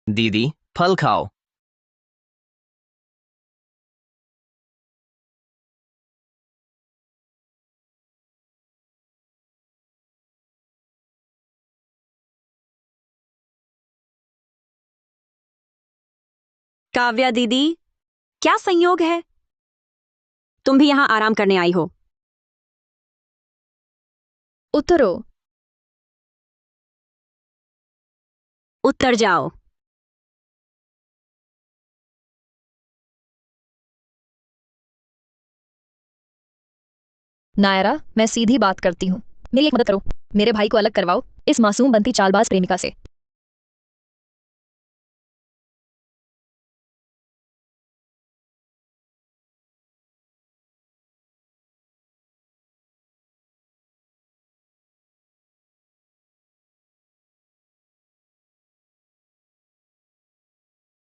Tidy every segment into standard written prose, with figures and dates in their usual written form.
दीदी, फल खाओ। काव्या दीदी, क्या संयोग है। तुम भी यहाँ आराम करने आई हो। उतरो। उतर जाओ। नायरा, मैं सीधी बात करती हूँ। मेरी एक मदद करो। मेरे भाई को अलग करवाओ इस मासूम बनती चालबाज प्रेमिका से।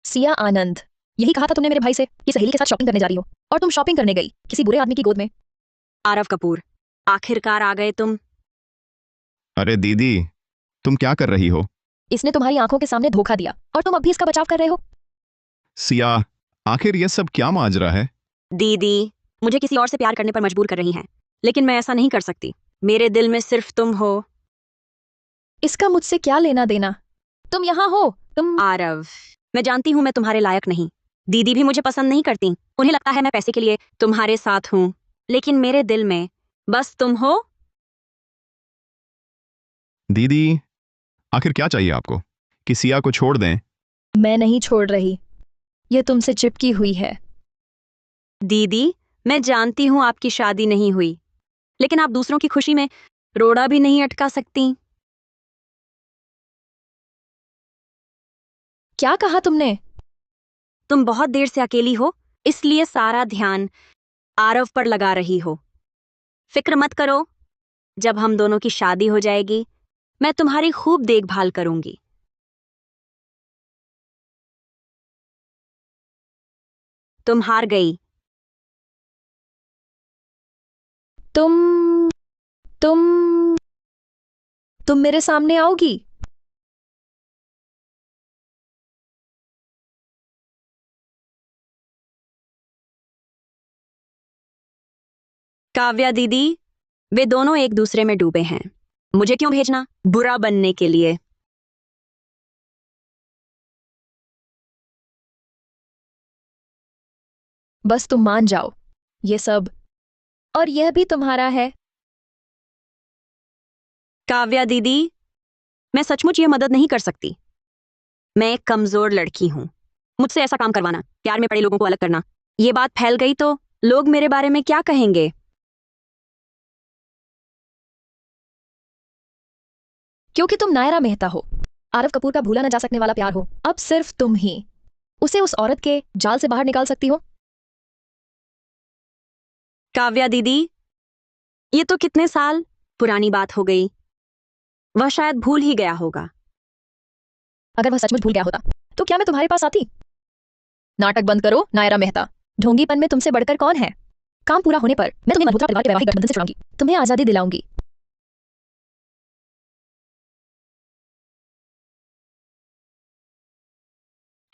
सिया आनंद, यही कहा था तुमने मेरे भाई से कि सहेली के साथ शॉपिंग करने जा रही हो, और तुम शॉपिंग करने गई किसी बुरे आदमी की गोद में। आरव कपूर, आखिरकार आ गए तुम। अरे दीदी, तुम क्या कर रही हो? इसने तुम्हारी आंखों के सामने धोखा दिया और तुम अब भी इसका बचाव कर रहे हो। सिया, आखिर ये सब क्या माजरा है? दीदी, मुझे किसी और से प्यार करने पर मजबूर कर रही हैं, लेकिन मैं ऐसा नहीं कर सकती। मेरे दिल में सिर्फ तुम हो। इसका मुझसे क्या लेना देना। तुम यहाँ हो। तुम आरव, मैं जानती हूँ मैं तुम्हारे लायक नहीं। दीदी भी मुझे पसंद नहीं करती। उन्हें लगता है मैं पैसे के लिए तुम्हारे साथ हूँ, लेकिन मेरे दिल में बस तुम हो। दीदी, आखिर क्या चाहिए आपको? कि सिया को छोड़ दें? मैं नहीं छोड़ रही। ये तुमसे चिपकी हुई है। दीदी, मैं जानती हूँ आपकी शादी नहीं हुई, लेकिन आप दूसरों की खुशी में रोड़ा भी नहीं अटका सकती। क्या कहा तुमने? तुम बहुत देर से अकेली हो, इसलिए सारा ध्यान आरव पर लगा रही हो। फिक्र मत करो, जब हम दोनों की शादी हो जाएगी, मैं तुम्हारी खूब देखभाल करूंगी। तुम हार गई। तुम तुम तुम मेरे सामने आओगी? काव्या दीदी, वे दोनों एक दूसरे में डूबे हैं। मुझे क्यों भेजना बुरा बनने के लिए। बस तुम मान जाओ, ये सब और यह भी तुम्हारा है। काव्या दीदी, मैं सचमुच ये मदद नहीं कर सकती। मैं एक कमजोर लड़की हूं। मुझसे ऐसा काम करवाना, प्यार में पड़े लोगों को अलग करना, ये बात फैल गई तो लोग मेरे बारे में क्या कहेंगे। क्योंकि तुम नायरा मेहता हो, आरव कपूर का भूला न जा सकने वाला प्यार हो। अब सिर्फ तुम ही उसे उस औरत के जाल से बाहर निकाल सकती हो। काव्या दीदी, ये तो कितने साल पुरानी बात हो गई। वह शायद भूल ही गया होगा। अगर वह सचमुच भूल गया होता तो क्या मैं तुम्हारे पास आती? नाटक बंद करो नायरा मेहता। ढोंगीपन में तुमसे बढ़कर कौन है? काम पूरा होने पर मैं तुम्हें मल्होत्रा परिवार के वैवाहिक गठबंधन से छुड़ाऊंगी, तुम्हें आजादी दिलाऊंगी।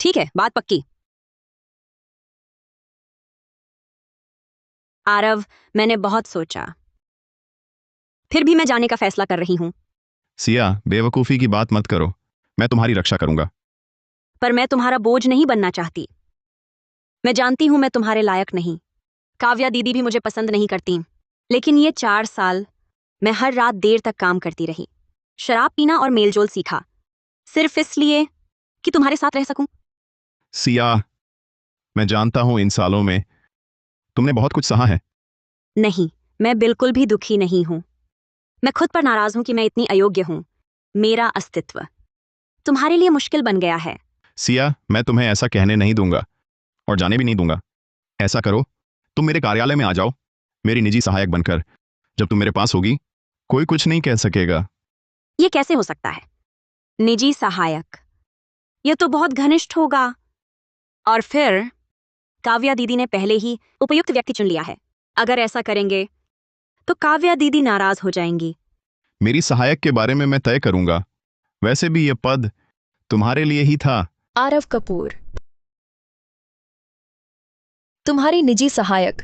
ठीक है, बात पक्की। आरव, मैंने बहुत सोचा, फिर भी मैं जाने का फैसला कर रही हूं। सिया, बेवकूफ़ी की बात मत करो। मैं तुम्हारी रक्षा करूंगा। पर मैं तुम्हारा बोझ नहीं बनना चाहती। मैं जानती हूं मैं तुम्हारे लायक नहीं। काव्या दीदी भी मुझे पसंद नहीं करती, लेकिन ये 4 साल मैं हर रात देर तक काम करती रही, शराब पीना और मेलजोल सीखा, सिर्फ इसलिए कि तुम्हारे साथ रह सकूं। सिया, मैं जानता हूं इन सालों में तुमने बहुत कुछ सहा है। नहीं, मैं बिल्कुल भी दुखी नहीं हूं। मैं खुद पर नाराज हूं कि मैं इतनी अयोग्य हूं। मेरा अस्तित्व तुम्हारे लिए मुश्किल बन गया है। सिया, मैं तुम्हें ऐसा कहने नहीं दूंगा और जाने भी नहीं दूंगा। ऐसा करो, तुम मेरे कार्यालय में आ जाओ, मेरी निजी सहायक बनकर। जब तुम मेरे पास होगी, कोई कुछ नहीं कह सकेगा। ये कैसे हो सकता है? निजी सहायक, ये तो बहुत घनिष्ठ होगा। और फिर काव्या दीदी ने पहले ही उपयुक्त व्यक्ति चुन लिया है। अगर ऐसा करेंगे तो काव्या दीदी नाराज हो जाएंगी। मेरी सहायक के बारे में मैं तय करूंगा। वैसे भी ये पद तुम्हारे लिए ही था। आरव कपूर, तुम्हारी निजी सहायक।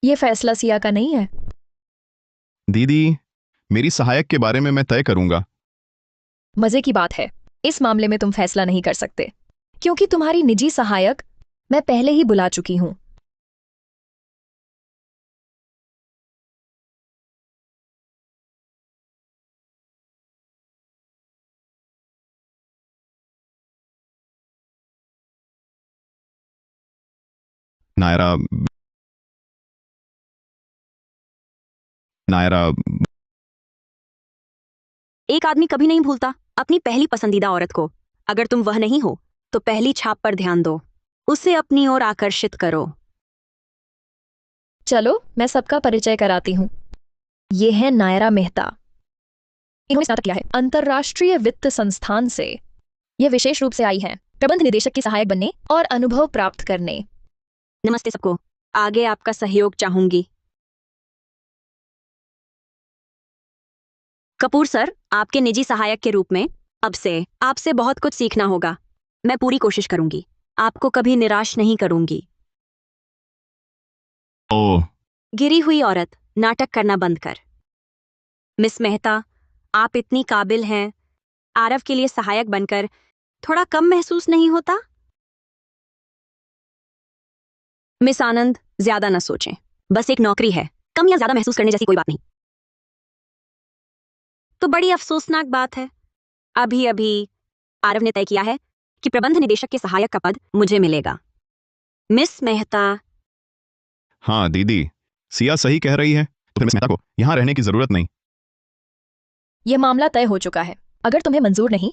यह फैसला सिया का नहीं है। दीदी, मेरी सहायक के बारे में मैं तय करूंगा। मजे की बात है, इस मामले में तुम फैसला नहीं कर सकते क्योंकि तुम्हारी निजी सहायक मैं पहले ही बुला चुकी हूं। नायरा, नायरा, एक आदमी कभी नहीं भूलता अपनी पहली पसंदीदा औरत को। अगर तुम वह नहीं हो तो पहली छाप पर ध्यान दो, उसे अपनी ओर आकर्षित करो। चलो मैं सबका परिचय कराती हूँ। ये है नायरा मेहता। इन्होंने स्नातक किया है अंतर्राष्ट्रीय वित्त संस्थान से। ये विशेष रूप से आई हैं प्रबंध निदेशक की सहायक बनने और अनुभव प्राप्त करने। नमस्ते सबको, आगे आपका सहयोग चाहूंगी। कपूर सर, आपके निजी सहायक के रूप में अब से आपसे बहुत कुछ सीखना होगा। मैं पूरी कोशिश करूंगी, आपको कभी निराश नहीं करूंगी। ओ, गिरी हुई औरत, नाटक करना बंद कर। मिस मेहता, आप इतनी काबिल हैं। आरव के लिए सहायक बनकर थोड़ा कम महसूस नहीं होता? मिस आनंद, ज्यादा न सोचें। बस एक नौकरी है, कम या ज्यादा महसूस करने जैसी कोई बात नहीं। तो बड़ी अफसोसनाक बात है, अभी अभी आरव ने तय किया है कि प्रबंध निदेशक के सहायक का पद मुझे मिलेगा। मिस मेहता, हाँ दीदी, सिया सही कह रही है। तो फिर मिस मेहता को यहाँ रहने की जरूरत नहीं। यह मामला तय हो चुका है। अगर तुम्हें मंजूर नहीं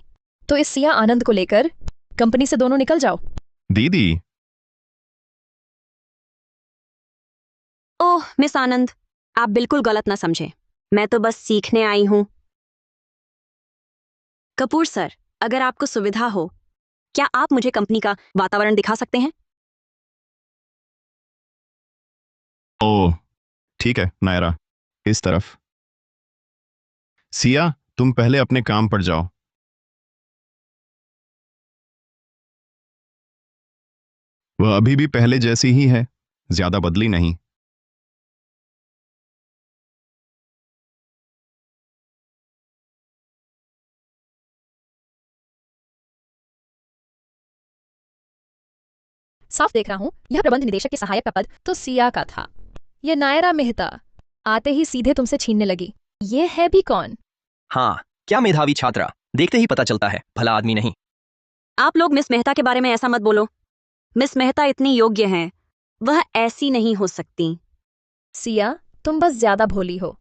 तो इस सिया आनंद को लेकर कंपनी से दोनों निकल जाओ। दीदी, ओह मिस आनंद, आप बिल्कुल गलत ना समझें, मैं तो बस सीखने आई हूं। कपूर सर, अगर आपको सुविधा हो, क्या आप मुझे कंपनी का वातावरण दिखा सकते हैं? ओ, ठीक है नायरा, इस तरफ। सिया, तुम पहले अपने काम पर जाओ। वह अभी भी पहले जैसी ही है, ज्यादा बदली नहीं। साफ देख रहा हूं यह प्रबंध निदेशक के सहायक का पद तो सिया का था। यह नायरा मेहता आते ही सीधे तुमसे छीनने लगी। ये है भी कौन? हाँ, क्या मेधावी छात्रा, देखते ही पता चलता है भला आदमी नहीं। आप लोग मिस मेहता के बारे में ऐसा मत बोलो। मिस मेहता इतनी योग्य हैं, वह ऐसी नहीं हो सकती। सिया, तुम बस ज्यादा भोली हो,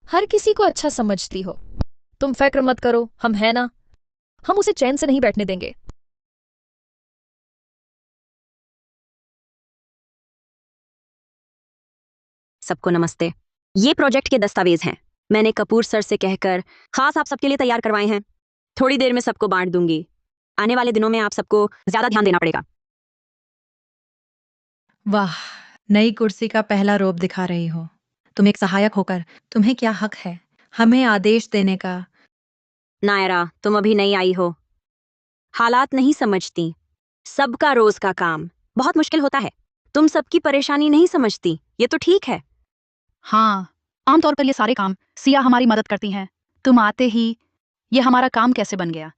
हर किसी को अच्छा समझती हो। तुम फिक्र मत करो, हम है ना, हम उसे चैन से नहीं बैठने देंगे। सबको नमस्ते। ये प्रोजेक्ट के दस्तावेज हैं, मैंने कपूर सर से कहकर खास आप सबके लिए तैयार करवाए हैं। थोड़ी देर में सबको बांट दूंगी। आने वाले दिनों में आप सबको ज्यादा ध्यान देना पड़ेगा। वाह, नई कुर्सी का पहला रोब दिखा रही हो। तुम एक सहायक होकर तुम्हें क्या हक है हमें आदेश देने का? नायरा, तुम अभी नहीं आई हो, हालात नहीं समझती। सबका रोज का काम बहुत मुश्किल होता है। तुम सबकी परेशानी नहीं समझती, ये तो ठीक है। हाँ, आमतौर पर ये सारे काम सिया हमारी मदद करती हैं। तुम आते ही ये हमारा काम कैसे बन गया?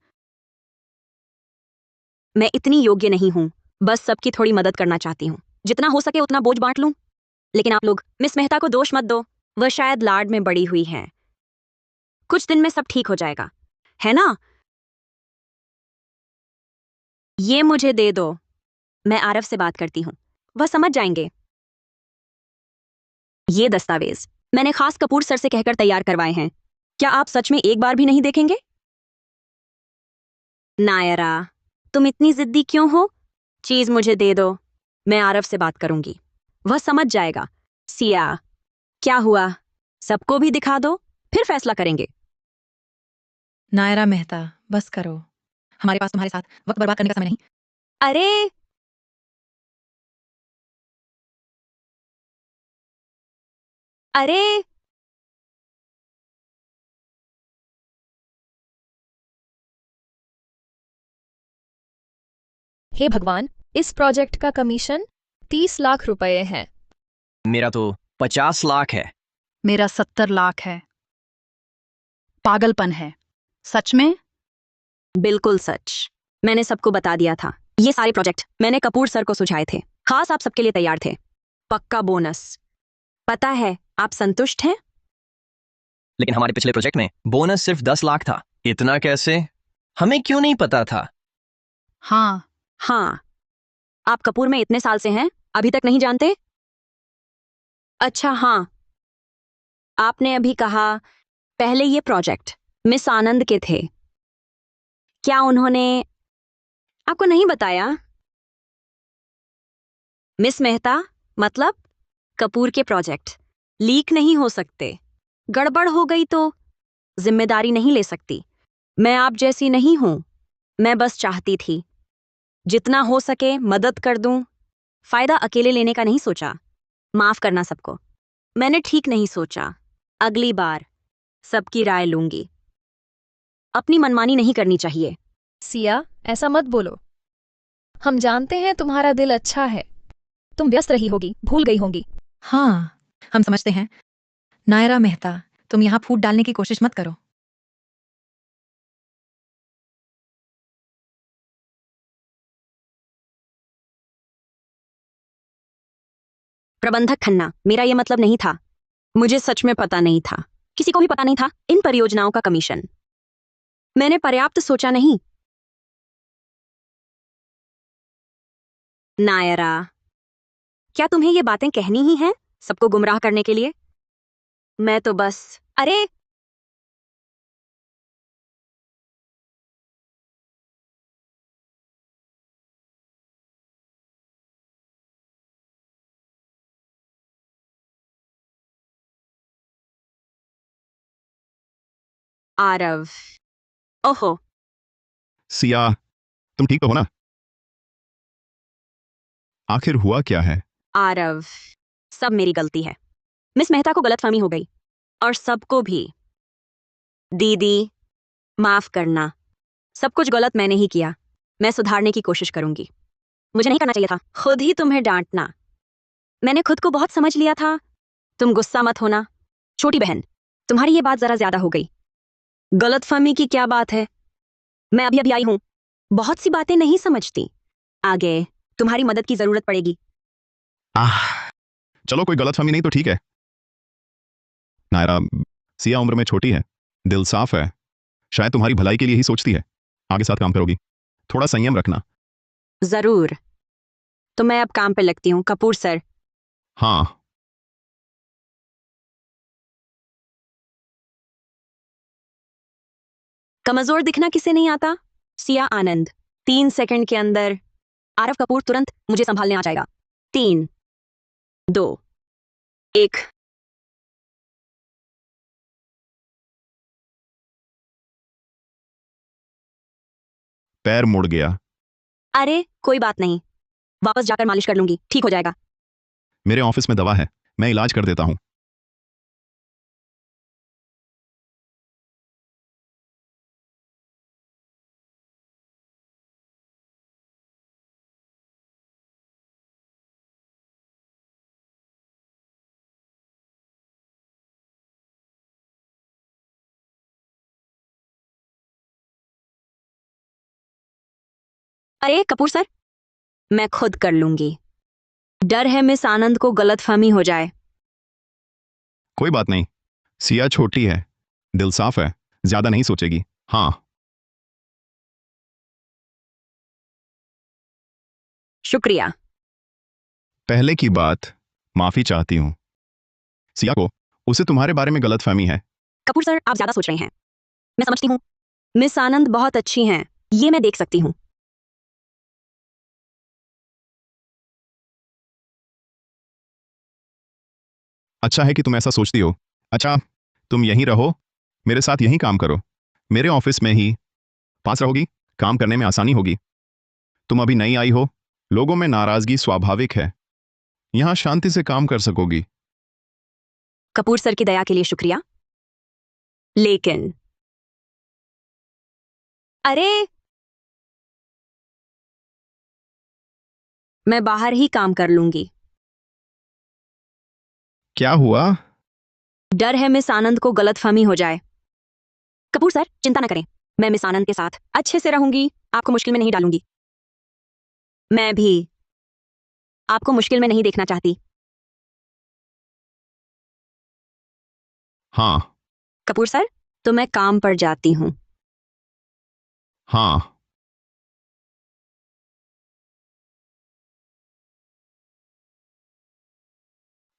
मैं इतनी योग्य नहीं हूं, बस सबकी थोड़ी मदद करना चाहती हूँ। जितना हो सके उतना बोझ बांट लूं। लेकिन आप लोग मिस मेहता को दोष मत दो, वह शायद लाड में बड़ी हुई है। कुछ दिन में सब ठीक हो जाएगा, है ना? ये मुझे दे दो, मैं आरव से बात करती हूँ, वह समझ जाएंगे। ये दस्तावेज मैंने खास कपूर सर से कहकर तैयार करवाए हैं। क्या आप सच में एक बार भी नहीं देखेंगे? नायरा, तुम इतनी जिद्दी क्यों हो? चीज मुझे दे दो, मैं आरव से बात करूंगी, वह समझ जाएगा। सिया, क्या हुआ? सबको भी दिखा दो, फिर फैसला करेंगे। नायरा मेहता, बस करो। हमारे पास तुम्हारे साथ वक्त बर्बाद करने का समय नहीं। अरे अरे हे भगवान, इस प्रोजेक्ट का कमीशन 30 लाख रुपए है। मेरा तो 50 लाख है। मेरा 70 लाख है। पागलपन है। सच में? बिल्कुल सच। मैंने सबको बता दिया था। ये सारे प्रोजेक्ट मैंने कपूर सर को सुझाए थे। खास आप सबके लिए तैयार थे। पक्का बोनस। पता है आप संतुष्ट हैं? लेकिन हमारे पिछले प्रोजेक्ट में बोनस सिर्फ 10 लाख था। इतना कैसे? हमें क्यों नहीं पता था? हाँ। हाँ। आप कपूर में इतने साल से हैं, अभी तक नहीं जानते? अच्छा हाँ। आपने अभी कहा पहले ये प्रोजेक्ट मिस आनंद के थे। क्या उन्होंने आपको नहीं बताया? मिस मेहता मतलब कपूर के प्रोजेक्ट लीक नहीं हो सकते। गड़बड़ हो गई तो जिम्मेदारी नहीं ले सकती। मैं आप जैसी नहीं हूं। मैं बस चाहती थी जितना हो सके मदद कर दूं। फायदा अकेले लेने का नहीं सोचा। माफ करना सबको। मैंने ठीक नहीं सोचा। अगली बार सबकी राय लूंगी। अपनी मनमानी नहीं करनी चाहिए। सिया, ऐसा मत बोलो। हम जानते हैं तुम्हारा दिल अच्छा है। तुम व्यस्त रही होगी, भूल गई होंगी। हाँ, हम समझते हैं। नायरा मेहता, तुम यहाँ फूट डालने की कोशिश मत करो। प्रबंधक खन्ना, मेरा यह मतलब नहीं था। मुझे सच में पता नहीं था। किसी को भी पता नहीं था इन परियोजनाओं का कमीशन। मैंने पर्याप्त सोचा नहीं। नायरा, क्या तुम्हें ये बातें कहनी ही हैं सबको गुमराह करने के लिए? मैं तो बस अरे आरव। ओहो। सिया, तुम ठीक तो हो ना? आखिर हुआ क्या है? आरव, सब मेरी गलती है। मिस मेहता को गलतफहमी हो गई और सबको भी। दीदी, माफ करना। सब कुछ गलत मैंने ही किया। मैं सुधारने की कोशिश करूंगी। मुझे नहीं करना चाहिए था खुद ही तुम्हें डांटना। मैंने खुद को बहुत समझ लिया था। तुम गुस्सा मत होना। छोटी बहन, तुम्हारी ये बात जरा ज्यादा हो गई। गलतफहमी की क्या बात है? मैं अभी अभी आई हूं। बहुत सी बातें नहीं समझती। आगे तुम्हारी मदद की जरूरत पड़ेगी। आह, चलो कोई गलतफहमी नहीं तो ठीक है। नायरा, सिया उम्र में छोटी है, दिल साफ है, शायद तुम्हारी भलाई के लिए ही सोचती है। आगे साथ काम करोगी। थोड़ा संयम रखना। जरूर। तो मैं अब काम पे लगती हूँ कपूर सर। हाँ। कमजोर दिखना किसे नहीं आता? सिया आनंद। 3 सेकंड के अंदर आरव कपूर तुरंत मुझे संभालने आ जाएगा। 3, 2, 1। पैर मुड़ गया। अरे कोई बात नहीं। वापस जाकर मालिश कर लूंगी, ठीक हो जाएगा। मेरे ऑफिस में दवा है, मैं इलाज कर देता हूँ। अरे कपूर सर, मैं खुद कर लूंगी। डर है मिस आनंद को गलतफहमी हो जाए। कोई बात नहीं, सिया छोटी है, दिल साफ है, ज्यादा नहीं सोचेगी। हाँ। शुक्रिया। पहले की बात माफी चाहती हूँ। सिया को उसे तुम्हारे बारे में गलतफहमी है। कपूर सर, आप ज्यादा सोच रहे हैं। मैं समझती हूँ। मिस आनंद बहुत अच्छी हैं, ये मैं देख सकती हूँ। अच्छा है कि तुम ऐसा सोचती हो। अच्छा, तुम यहीं रहो, मेरे साथ यहीं काम करो। मेरे ऑफिस में ही पास रहोगी, काम करने में आसानी होगी। तुम अभी नई आई हो, लोगों में नाराजगी स्वाभाविक है। यहां शांति से काम कर सकोगी। कपूर सर की दया के लिए शुक्रिया। लेकिन अरे मैं बाहर ही काम कर लूंगी। क्या हुआ? डर है मिस आनंद को गलतफहमी हो जाए। कपूर सर, चिंता न करें, मैं मिस आनंद के साथ अच्छे से रहूंगी, आपको मुश्किल में नहीं डालूंगी। मैं भी आपको मुश्किल में नहीं देखना चाहती। हाँ। कपूर सर, तो मैं काम पर जाती हूँ। हाँ।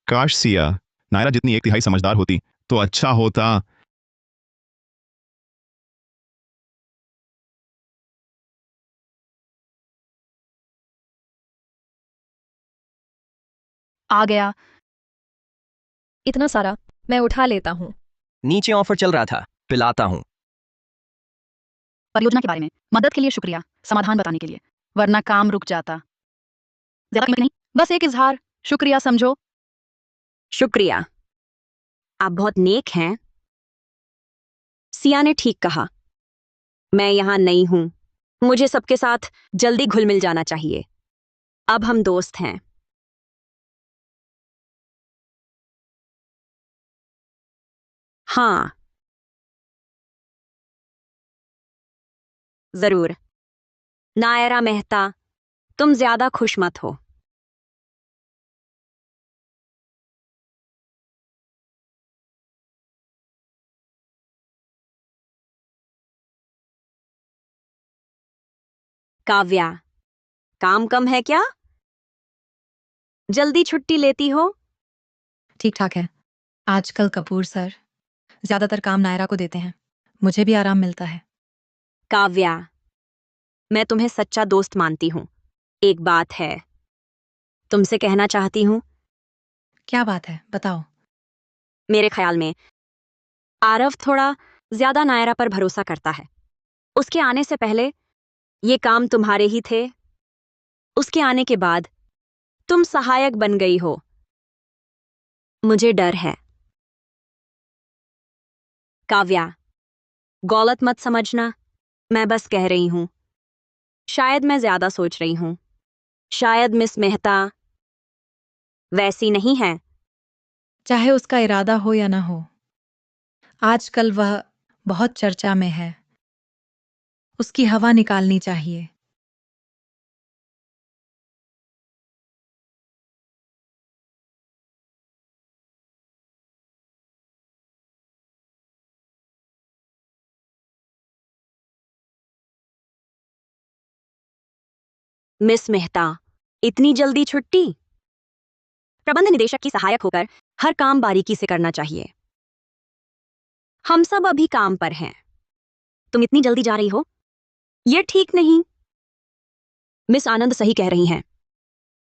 काश सिया, नायरा जितनी एक तिहाई समझदार होती तो अच्छा होता। आ गया। इतना सारा मैं उठा लेता हूँ। नीचे ऑफर चल रहा था, पिलाता हूँ। परियोजना के बारे में मदद के लिए शुक्रिया, समाधान बताने के लिए, वरना काम रुक जाता। ज्यादा कीमत नहीं, बस एक इजहार शुक्रिया समझो। शुक्रिया, आप बहुत नेक हैं। सिया ने ठीक कहा, मैं यहां नई हूं, मुझे सबके साथ जल्दी घुल मिल जाना चाहिए। अब हम दोस्त हैं। हाँ, जरूर। नायरा मेहता, तुम ज्यादा खुश मत हो। काव्या, काम कम है क्या? जल्दी छुट्टी लेती हो? ठीक ठाक है। आजकल कपूर सर ज्यादातर काम नायरा को देते हैं, मुझे भी आराम मिलता है। काव्या, मैं तुम्हें सच्चा दोस्त मानती हूं। एक बात है, तुमसे कहना चाहती हूं। क्या बात है, बताओ। मेरे ख्याल में आरव थोड़ा ज्यादा नायरा पर भरोसा करता है। उसके आने से पहले ये काम तुम्हारे ही थे, उसके आने के बाद तुम सहायक बन गई हो। मुझे डर है। काव्या, गलत मत समझना, मैं बस कह रही हूं। शायद मैं ज्यादा सोच रही हूं। शायद मिस मेहता वैसी नहीं है। चाहे उसका इरादा हो या ना हो, आजकल वह बहुत चर्चा में है। उसकी हवा निकालनी चाहिए। मिस मेहता, इतनी जल्दी छुट्टी? प्रबंध निदेशक की सहायक होकर हर काम बारीकी से करना चाहिए। हम सब अभी काम पर हैं। तुम इतनी जल्दी जा रही हो, यह ठीक नहीं। मिस आनंद सही कह रही हैं,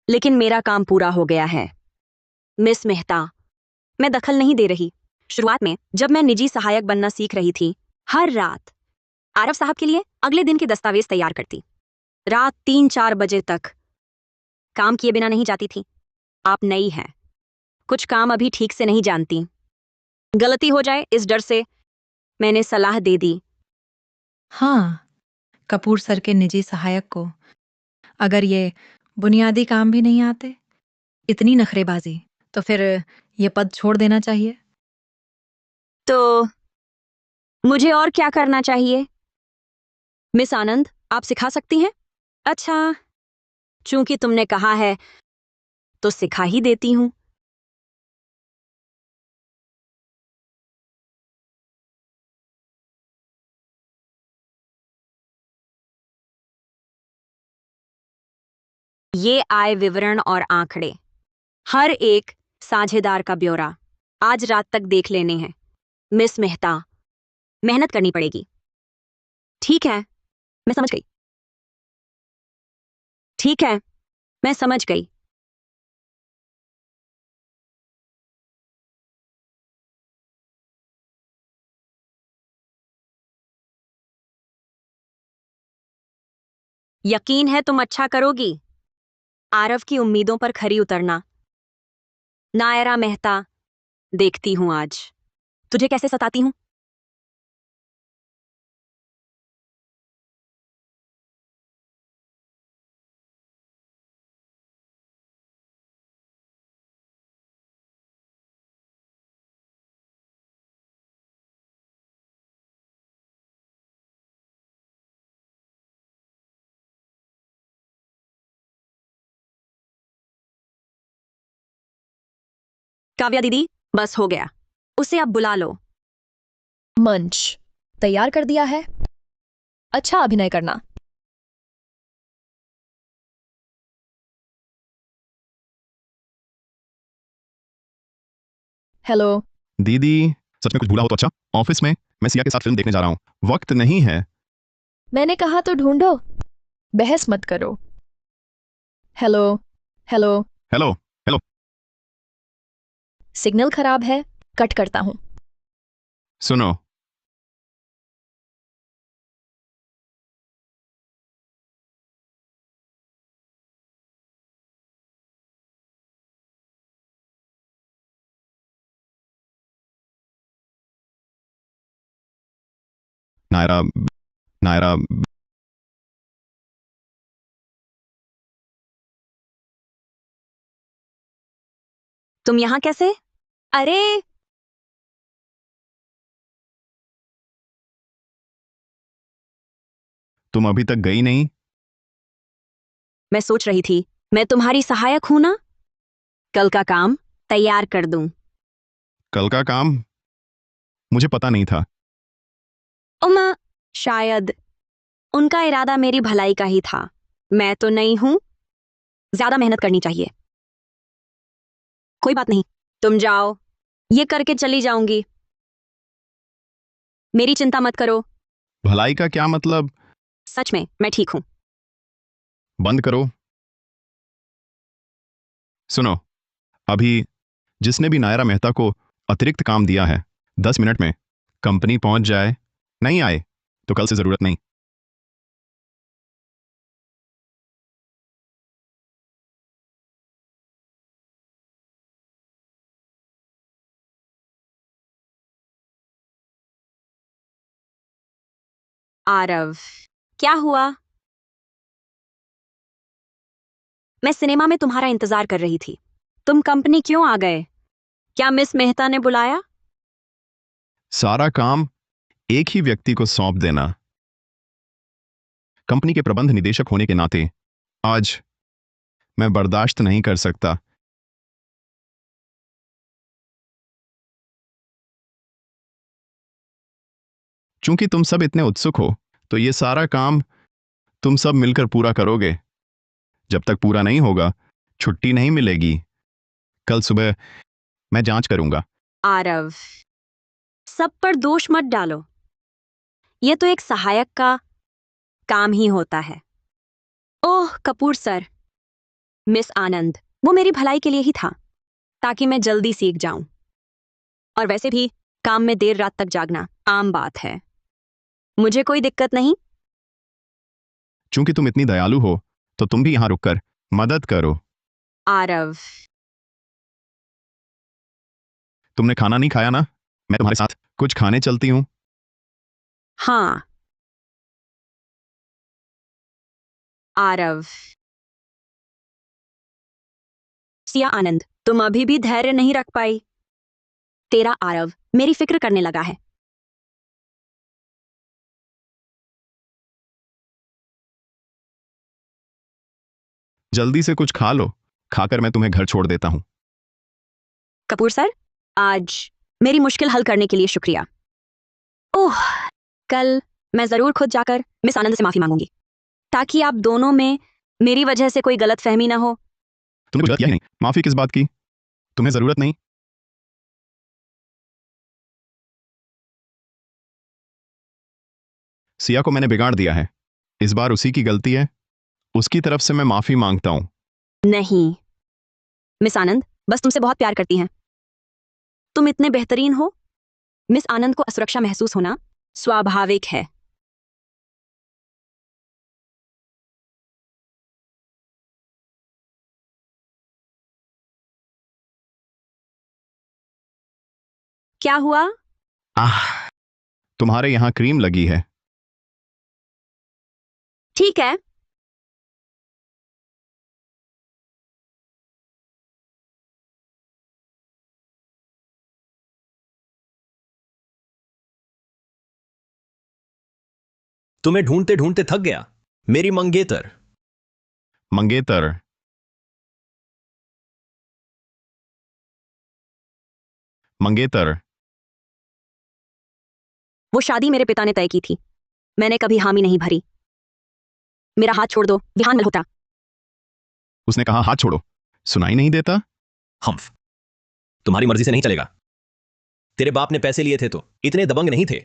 लेकिन मेरा काम पूरा हो गया है। मिस मेहता, मैं दखल नहीं दे रही। शुरुआत में जब मैं निजी सहायक बनना सीख रही थी, हर रात आरव साहब के लिए अगले दिन के दस्तावेज तैयार करती। रात 3-4 बजे तक काम किए बिना नहीं जाती थी। आप नई हैं, कुछ काम अभी ठीक से नहीं जानती। गलती हो जाए इस डर से मैंने सलाह दे दी। हाँ, कपूर सर के निजी सहायक को अगर ये बुनियादी काम भी नहीं आते, इतनी नखरेबाजी, तो फिर ये पद छोड़ देना चाहिए। तो मुझे और क्या करना चाहिए? मिस आनंद, आप सिखा सकती हैं? अच्छा, चूंकि तुमने कहा है तो सिखा ही देती हूं। ये आय विवरण और आंकड़े, हर एक साझेदार का ब्यौरा आज रात तक देख लेने हैं। मिस मेहता, मेहनत करनी पड़ेगी। ठीक है, मैं समझ गई। ठीक है, मैं समझ गई। यकीन है तुम अच्छा करोगी। आरव की उम्मीदों पर खरी उतरना। नायरा मेहता, देखती हूं आज तुझे कैसे सताती हूं। काव्या दीदी, बस हो गया। उसे अब बुला लो। मंच तैयार कर दिया है। अच्छा अभिनय करना। हेलो। दीदी, सच में कुछ भूला हो तो अच्छा। ऑफिस में मैं सिया के साथ फिल्म देखने जा रहा हूँ, वक्त नहीं है। मैंने कहा तो ढूंढो, बहस मत करो। Hello. Hello. Hello. Hello. Signal खराब है, कट करता हूं। सुनो, नायरा, नायरा, तुम यहाँ कैसे? अरे, तुम अभी तक गई नहीं? मैं सोच रही थी, मैं तुम्हारी सहायक हूं ना, कल का काम तैयार कर दूं। कल का काम? मुझे पता नहीं था। उमा, शायद उनका इरादा मेरी भलाई का ही था। मैं तो नहीं हूं, ज्यादा मेहनत करनी चाहिए। कोई बात नहीं, तुम जाओ, ये करके चली जाऊंगी। मेरी चिंता मत करो। भलाई का क्या मतलब? सच में मैं ठीक हूं। बंद करो। सुनो, अभी जिसने भी नायरा मेहता को अतिरिक्त काम दिया है, 10 मिनट में कंपनी पहुंच जाए। नहीं आए तो कल से जरूरत नहीं। आरव, क्या हुआ? मैं सिनेमा में तुम्हारा इंतजार कर रही थी। तुम कंपनी क्यों आ गए? क्या मिस मेहता ने बुलाया? सारा काम एक ही व्यक्ति को सौंप देना, कंपनी के प्रबंध निदेशक होने के नाते आज मैं बर्दाश्त नहीं कर सकता। चूंकि तुम सब इतने उत्सुक हो, तो ये सारा काम तुम सब मिलकर पूरा करोगे। जब तक पूरा नहीं होगा, छुट्टी नहीं मिलेगी। कल सुबह मैं जांच करूंगा। आरव, सब पर दोष मत डालो। ये तो एक सहायक का काम ही होता है। ओह कपूर सर, मिस आनंद, वो मेरी भलाई के लिए ही था, ताकि मैं जल्दी सीख जाऊं। और वैसे भी काम में देर रात तक जागना आम बात है। मुझे कोई दिक्कत नहीं। चूंकि तुम इतनी दयालु हो, तो तुम भी यहां रुककर मदद करो। आरव, तुमने खाना नहीं खाया ना? मैं तुम्हारे साथ कुछ खाने चलती हूँ। हाँ। आरव, सिया आनंद, तुम अभी भी धैर्य नहीं रख पाई। तेरा आरव मेरी फिक्र करने लगा है। जल्दी से कुछ खा लो, खाकर मैं तुम्हें घर छोड़ देता हूँ। कपूर सर, आज मेरी मुश्किल हल करने के लिए शुक्रिया। ओह, कल मैं जरूर खुद जाकर मिस आनंद से माफी मांगूंगी, ताकि आप दोनों में मेरी वजह से कोई गलतफहमी ना हो। तुमने कुछ गलत किया ही नहीं, माफी किस बात की? तुम्हें जरूरत नहीं। सिया को मैंने बिगाड़ दिया है, इस बार उसी की गलती है। उसकी तरफ से मैं माफी मांगता हूँ। नहीं, मिस आनंद बस तुमसे बहुत प्यार करती हैं। तुम इतने बेहतरीन हो। मिस आनंद को असुरक्षा महसूस होना स्वाभाविक है। क्या हुआ? आह, तुम्हारे यहाँ क्रीम लगी है। ठीक है। तुम्हें ढूंढते ढूंढते थक गया, मेरी मंगेतर। मंगेतर। मंगेतर। वो शादी मेरे पिता ने तय की थी, मैंने कभी हामी नहीं भरी। मेरा हाथ छोड़ दो विहान मल्होत्रा। उसने कहा हाथ छोड़ो। सुनाई नहीं देता? हम्फ, तुम्हारी मर्जी से नहीं चलेगा। तेरे बाप ने पैसे लिए थे तो इतने दबंग नहीं थे।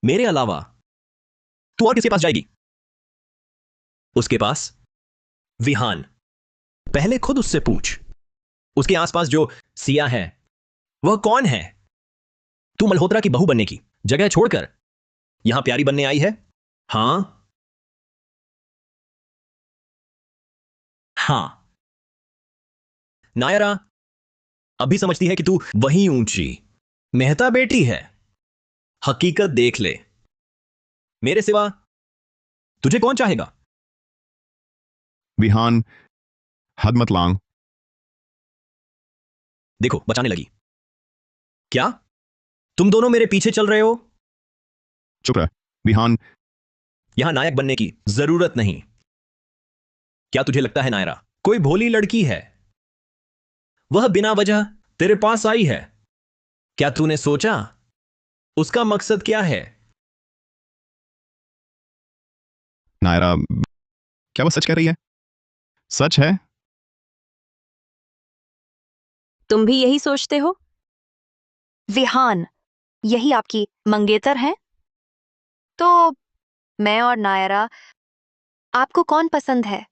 मेरे अलावा तू और किसके पास जाएगी? उसके पास। विहान। पहले खुद उससे पूछ। उसके आसपास जो सिया है वह कौन है? तू मल्होत्रा की बहू बनने की जगह छोड़कर यहां प्यारी बनने आई है? हां, हां। नायरा अभी समझती है कि तू वही ऊंची मेहता बेटी है। हकीकत देख ले, मेरे सिवा तुझे कौन चाहेगा? विहान, हद मत लांग। देखो बचाने लगी। क्या तुम दोनों मेरे पीछे चल रहे हो? चुप रह। विहान, यहां नायक बनने की जरूरत नहीं। क्या तुझे लगता है नायरा कोई भोली लड़की है? वह बिना वजह तेरे पास आई है। क्या तूने सोचा उसका मकसद क्या है? नायरा, क्या वो सच कह रही है? सच है? तुम भी यही सोचते हो? विहान, यही आपकी मंगेतर हैं? तो मैं और नायरा, आपको कौन पसंद है?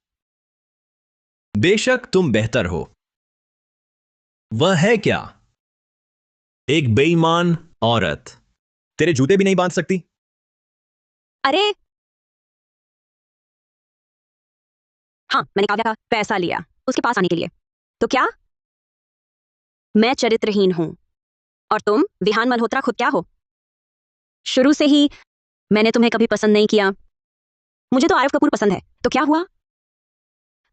बेशक तुम बेहतर हो। वह है क्या? एक बेईमान औरत। तेरे जूते भी नहीं बांध सकती। अरे हाँ, मैंने काव्या का पैसा लिया उसके पास आने के लिए। तो क्या मैं चरित्रहीन हूं और तुम विहान मल्होत्रा खुद क्या हो? शुरू से ही मैंने तुम्हें कभी पसंद नहीं किया। मुझे तो आरव कपूर पसंद है। तो क्या हुआ?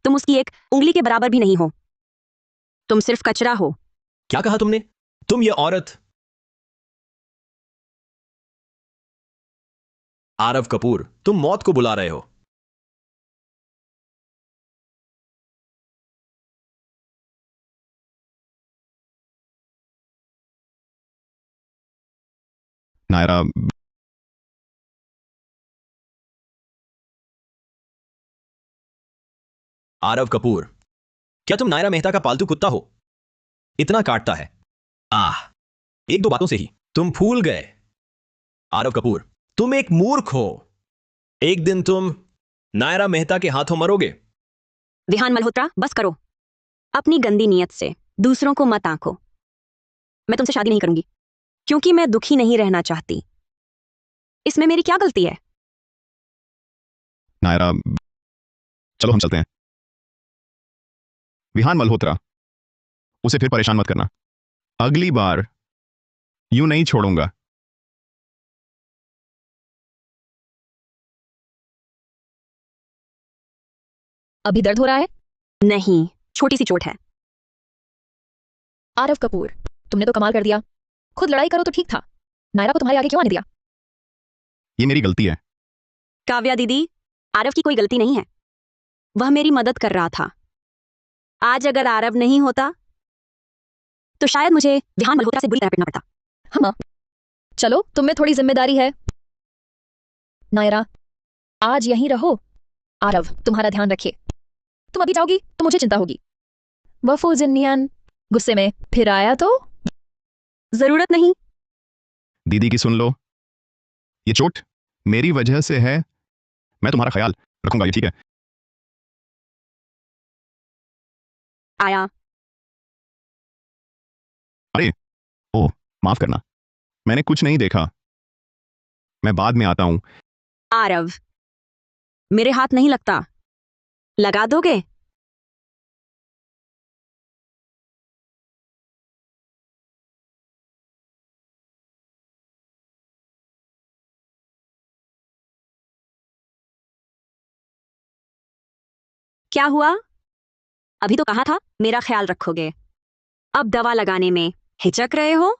तुम उसकी एक उंगली के बराबर भी नहीं हो। तुम सिर्फ कचरा हो। क्या कहा तुमने? तुम ये औरत। आरव कपूर, तुम मौत को बुला रहे हो। नायरा, आरव कपूर, क्या तुम नायरा मेहता का पालतू कुत्ता हो? इतना काटता है। आह, एक दो बातों से ही तुम फूल गए। आरव कपूर, तुम एक मूर्ख हो। एक दिन तुम नायरा मेहता के हाथों मरोगे। विहान मल्होत्रा बस करो। अपनी गंदी नीयत से दूसरों को मत आंको। मैं तुमसे शादी नहीं करूंगी क्योंकि मैं दुखी नहीं रहना चाहती। इसमें मेरी क्या गलती है? नायरा, चलो हम चलते हैं। विहान मल्होत्रा, उसे फिर परेशान मत करना। अगली बार यूं नहीं छोड़ूंगा। अभी दर्द हो रहा है? नहीं, छोटी सी चोट है। आरव कपूर, तुमने तो कमाल कर दिया। खुद लड़ाई करो तो ठीक था। नायरा को तुम्हारे आगे क्यों आने दिया? ये मेरी गलती है। काव्या दीदी, आरव की कोई गलती नहीं है। वह मेरी मदद कर रहा था। आज अगर आरव नहीं होता तो शायद मुझे विहान मल्होत्रा से बुरी तरह पिटना पड़ता। हाँ, चलो तुम में थोड़ी जिम्मेदारी है। नायरा, आज यहीं रहो। आरव, तुम्हारा ध्यान रखिए। तुम अभी जाओगी तो मुझे चिंता होगी। वफू जिन्नियन गुस्से में फिर आया तो? जरूरत नहीं। दीदी की सुन लो। ये चोट मेरी वजह से है। मैं तुम्हारा ख्याल रखूंगा, ये ठीक है? आया। अरे, ओह, माफ करना। मैंने कुछ नहीं देखा। मैं बाद में आता हूं। आरव, मेरे हाथ नहीं लगता। लगा दोगे? क्या हुआ? अभी तो कहा था मेरा ख्याल रखोगे। अब दवा लगाने में हिचक रहे हो?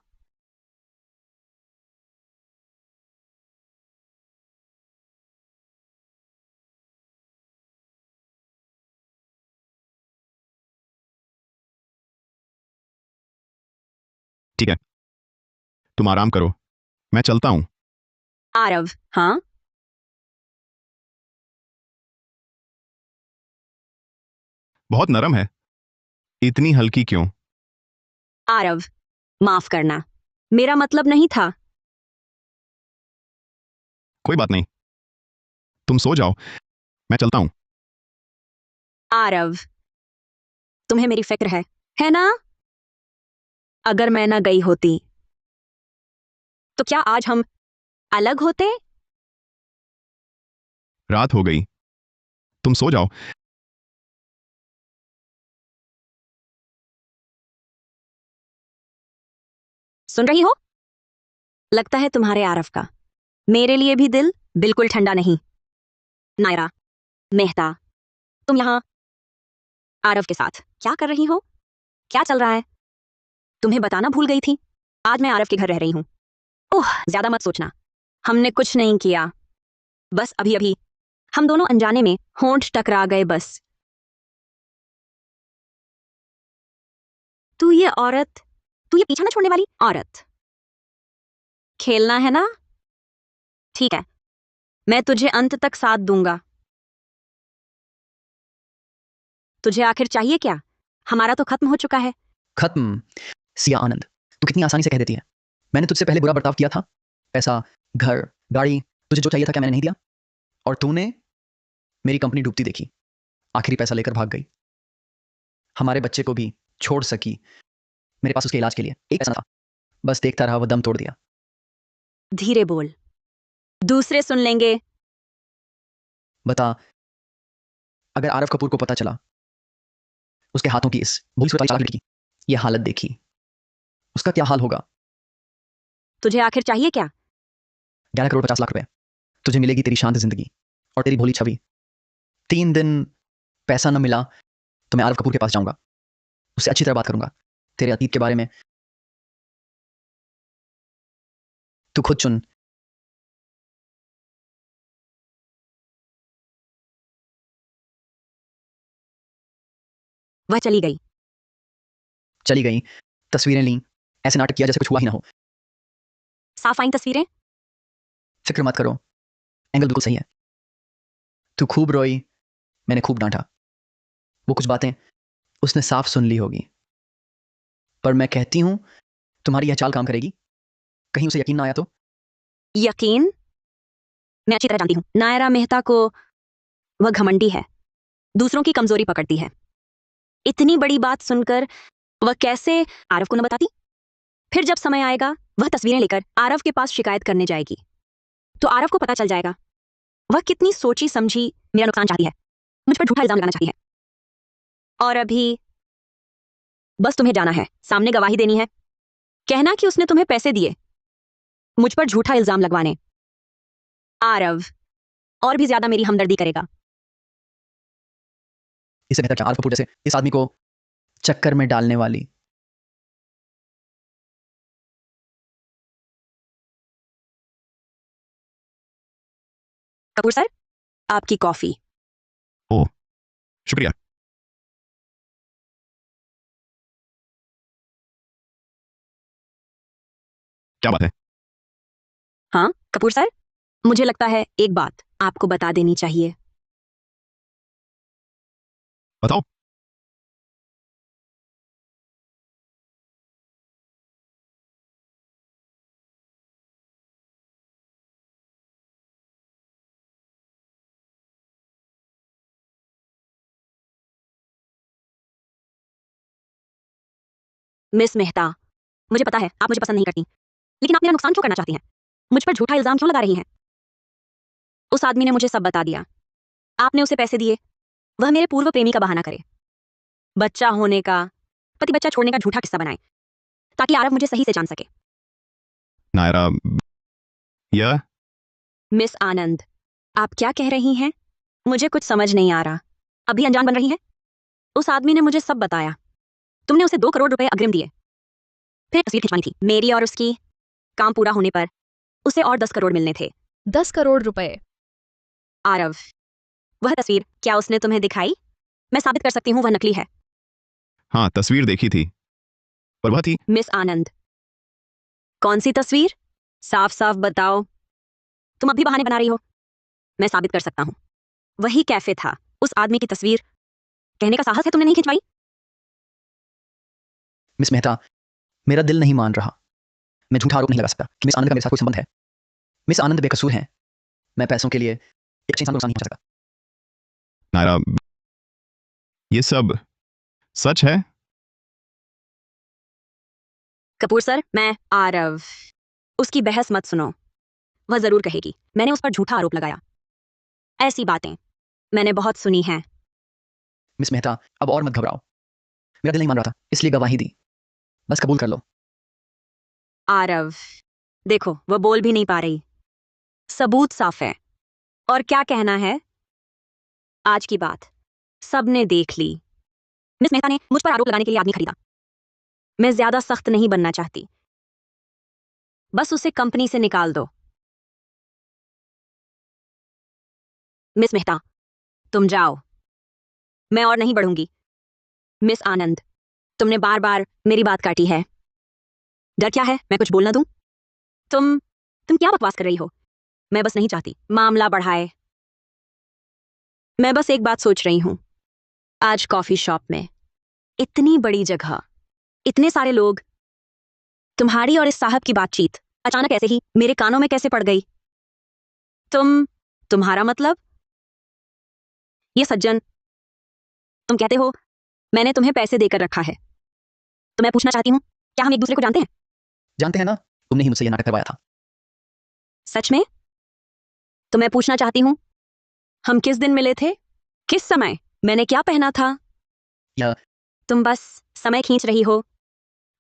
ठीक है, तुम आराम करो, मैं चलता हूं। आरव, हाँ? बहुत नरम है, इतनी हल्की क्यों? आरव, माफ करना, मेरा मतलब नहीं था। कोई बात नहीं, तुम सो जाओ, मैं चलता हूं। आरव, तुम्हें मेरी फिक्र है ना? अगर मैं ना गई होती तो क्या आज हम अलग होते? रात हो गई, तुम सो जाओ। सुन रही हो? लगता है तुम्हारे आरव का मेरे लिए भी दिल बिल्कुल ठंडा नहीं। नायरा मेहता, तुम यहां आरव के साथ क्या कर रही हो? क्या चल रहा है? तुम्हें बताना भूल गई थी, आज मैं आरव के घर रह रही हूं। ओह, ज्यादा मत सोचना, हमने कुछ नहीं किया, बस अभी अभी हम दोनों अनजाने में होंठ टकरा गए बस। तू ये औरत, तू ये पीछा ना छोड़ने वाली औरत, खेलना है ना? ठीक है, मैं तुझे अंत तक साथ दूंगा। तुझे आखिर चाहिए क्या? हमारा तो खत्म हो चुका है। खत्म? सिया आनंद, तू कितनी आसानी से कह देती है। मैंने तुझसे पहले बुरा बर्ताव किया था, पैसा, घर, गाड़ी, तुझे जो चाहिए था क्या मैंने नहीं दिया? और तूने मेरी कंपनी डूबती देखी, आखिरी पैसा लेकर भाग गई, हमारे बच्चे को भी छोड़ सकी। मेरे पास उसके इलाज के लिए एक पैसा था, बस देखता रहा, वो दम तोड़ दिया। धीरे बोल, दूसरे सुन लेंगे। बता, अगर आरव कपूर को पता चला, उसके हाथों की इस भूरी सूरत वाली चालाक लड़की की ये हालत देखी, उसका क्या हाल होगा? तुझे आखिर चाहिए क्या? 11 करोड़ 50 लाख रुपए, तुझे मिलेगी तेरी शांत जिंदगी और तेरी भोली छवि। 3 दिन पैसा न मिला तो मैं आरव कपूर के पास जाऊंगा, उससे अच्छी तरह बात करूंगा, तेरे अतीत के बारे में। तू खुद चुन। वह चली गई। चली गई, तस्वीरें ली, ऐसे नाटक किया जैसे कुछ हुआ ही ना हो। साफ आईं तस्वीरें? फिक्र मत करो, एंगल बिल्कुल सही है। तू खूब रोई, मैंने खूब डांटा, वो कुछ बातें उसने साफ सुन ली होगी, पर मैं कहती हूं तुम्हारी यह चाल काम करेगी, कहीं उसे यकीन ना आया तो? यकीन? मैं अच्छी तरह जानती हूं नायरा मेहता को। वह घमंडी है, दूसरों की कमजोरी पकड़ती है। इतनी बड़ी बात सुनकर वह कैसे आरव को न बताती? फिर जब समय आएगा वह तस्वीरें लेकर आरव के पास शिकायत करने जाएगी, तो आरव को पता चल जाएगा वह कितनी सोची समझी मेरा नुकसान चाहती है, मुझ पर झूठा इल्जाम लगाना चाहती है। और अभी बस तुम्हें जाना है, सामने गवाही देनी है, कहना कि उसने तुम्हें पैसे दिए मुझ पर झूठा इल्जाम लगवाने। आरव और भी ज्यादा मेरी हमदर्दी करेगा। इससे बेहतर क्या आरव कपूर जैसे इस आदमी को चक्कर में डालने वाली। कपूर सर, आपकी कॉफी। ओह, शुक्रिया। क्या बात है? हाँ कपूर सर, मुझे लगता है एक बात आपको बता देनी चाहिए। बताओ। मिस मेहता, मुझे पता है आप मुझे पसंद नहीं करती, लेकिन आप मेरा नुकसान क्यों करना चाहती हैं? मुझ पर झूठा इल्जाम क्यों लगा रही हैं? उस आदमी ने मुझे सब बता दिया। आपने उसे पैसे दिए, वह मेरे पूर्व प्रेमी का बहाना करे, बच्चा होने का, पति बच्चा छोड़ने का झूठा किस्सा बनाए, ताकि आरव मुझे सही से जान सके। नायरा, यह मिस आनंद, आप क्या कह रही हैं? मुझे कुछ समझ नहीं आ रहा। अभी अनजान बन रही हैं? उस आदमी ने मुझे सब बताया। तुमने उसे 2 करोड़ रुपए अग्रिम दिए, फिर तस्वीर खिंचवानी थी मेरी और उसकी। काम पूरा होने पर उसे और 10 करोड़ मिलने थे। 10 करोड़ रुपए? आरव, वह तस्वीर क्या उसने तुम्हें दिखाई? मैं साबित कर सकती हूँ वह नकली है। हाँ, तस्वीर देखी थी, पर वह थी। मिस आनंद, कौन सी तस्वीर? साफ साफ बताओ। तुम अभी बहाने बना रही हो। मैं साबित कर सकता हूं। वही कैफे था, उस आदमी की तस्वीर। कहने का साहस है तुमने नहीं खिंचवाई? मिस मेहता, मेरा दिल नहीं मान रहा। मैं झूठा आरोप नहीं लगा सकता कि मिस आनंद का मेरे साथ कोई संबंध है। मिस आनंद बेकसूर हैं। मैं पैसों के लिए एक अच्छे इंसान को नुकसान नहीं पहुंचा सकता। नायरा, ये सब सच है? कपूर सर, मैं आरव। उसकी बहस मत सुनो। वह जरूर कहेगी मैंने उस पर झूठा आरोप लगाया। ऐसी बातें मैंने बहुत सुनी हैं। मिस मेहता, अब और मत घबराओ। मेरा दिल नहीं मान रहा था, इसलिए गवाही दी। बस कबूल कर लो। आरव, देखो वह बोल भी नहीं पा रही। सबूत साफ है। और क्या कहना है? आज की बात सबने देख ली। मिस मेहता ने मुझ पर आरोप लगाने के लिए आदमी खरीदा। मैं ज्यादा सख्त नहीं बनना चाहती। बस उसे कंपनी से निकाल दो। मिस मेहता, तुम जाओ। मैं और नहीं बढ़ूंगी। मिस आनंद, तुमने बार बार मेरी बात काटी है। डर क्या है मैं कुछ बोल ना दूं? तुम क्या बकवास कर रही हो? मैं बस नहीं चाहती मामला बढ़ाए। मैं बस एक बात सोच रही हूं। आज कॉफी शॉप में इतनी बड़ी जगह, इतने सारे लोग, तुम्हारी और इस साहब की बातचीत अचानक ऐसे ही मेरे कानों में कैसे पड़ गई? तुम्हारा मतलब? ये सज्जन, तुम कहते हो मैंने तुम्हें पैसे देकर रखा है। तो मैं पूछना चाहती हूं, क्या हम एक दूसरे को जानते हैं? जानते हैं ना, तुमने ही मुझसे यह नाटक करवाया था। सच में? तो मैं पूछना चाहती हूं, हम किस दिन मिले थे? किस समय? मैंने क्या पहना था? यह तुम बस समय खींच रही हो।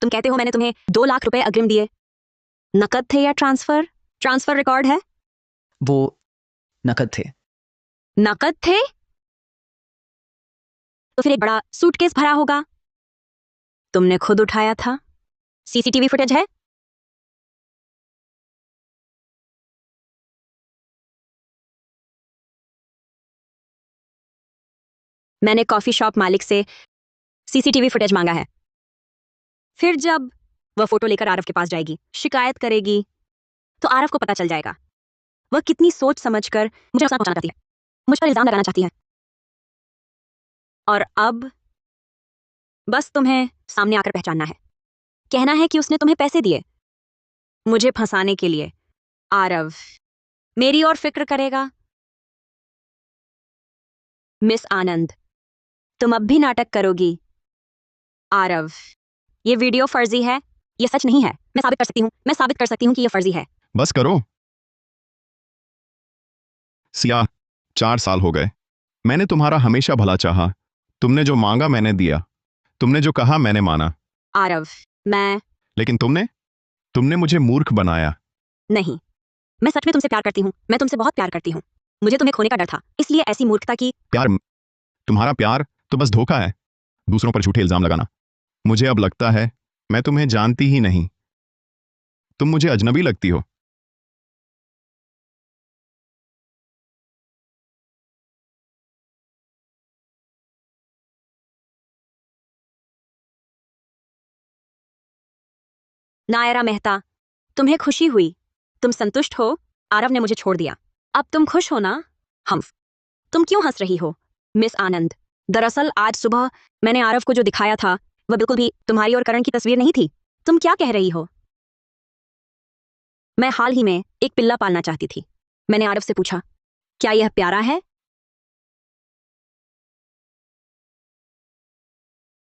तुम कहते हो मैंने तुम्हें 2 लाख रुपए अग्रिम दिए। नकद थे या ट्रांसफर? ट्रांसफर रिकॉर्ड है? वो नकद थे। नकद थे? तो फिर एक बड़ा सूटकेस भरा होगा। तुमने खुद उठाया था। सीसीटीवी फुटेज है? मैंने कॉफी शॉप मालिक से सीसीटीवी फुटेज मांगा है। फिर जब वह फोटो लेकर आरव के पास जाएगी, शिकायत करेगी, तो आरव को पता चल जाएगा वह कितनी सोच समझकर मुझे नुकसान पहुंचाना चाहती है, मुझ पर इल्जाम लगाना चाहती है। और अब बस तुम्हें सामने आकर पहचानना है। कहना है कि उसने तुम्हें पैसे दिए मुझे फंसाने के लिए। आरव मेरी और फिक्र करेगा। मिस आनंद, तुम अब भी नाटक करोगी? आरव, ये वीडियो फर्जी है, ये सच नहीं है। मैं साबित कर सकती हूँ कि ये फर्जी है। बस करो। सिया, 4 साल हो गए। मैंने तुम्हारा हमेशा भला चाहा। तुमने जो मांगा मैंने दिया। तुमने जो कहा मैंने माना। आरव, मैं लेकिन तुमने मुझे मूर्ख बनाया। नहीं, मैं सच में तुमसे प्यार करती हूँ। मैं तुमसे बहुत प्यार करती हूँ। मुझे तुम्हें खोने का डर था, इसलिए ऐसी मूर्खता की। प्यार? तुम्हारा प्यार तो बस धोखा है, दूसरों पर झूठे इल्जाम लगाना। मुझे अब लगता है मैं तुम्हें जानती ही नहीं। तुम मुझे अजनबी लगती हो। नायरा मेहता, तुम्हें खुशी हुई, तुम संतुष्ट हो। आरव ने मुझे छोड़ दिया, अब तुम खुश हो ना? हम तुम क्यों हंस रही हो? मिस आनंद, दरअसल आज सुबह मैंने आरव को जो दिखाया था वह बिल्कुल भी तुम्हारी और करण की तस्वीर नहीं थी। तुम क्या कह रही हो? मैं हाल ही में एक पिल्ला पालना चाहती थी। मैंने आरव से पूछा, क्या यह प्यारा है?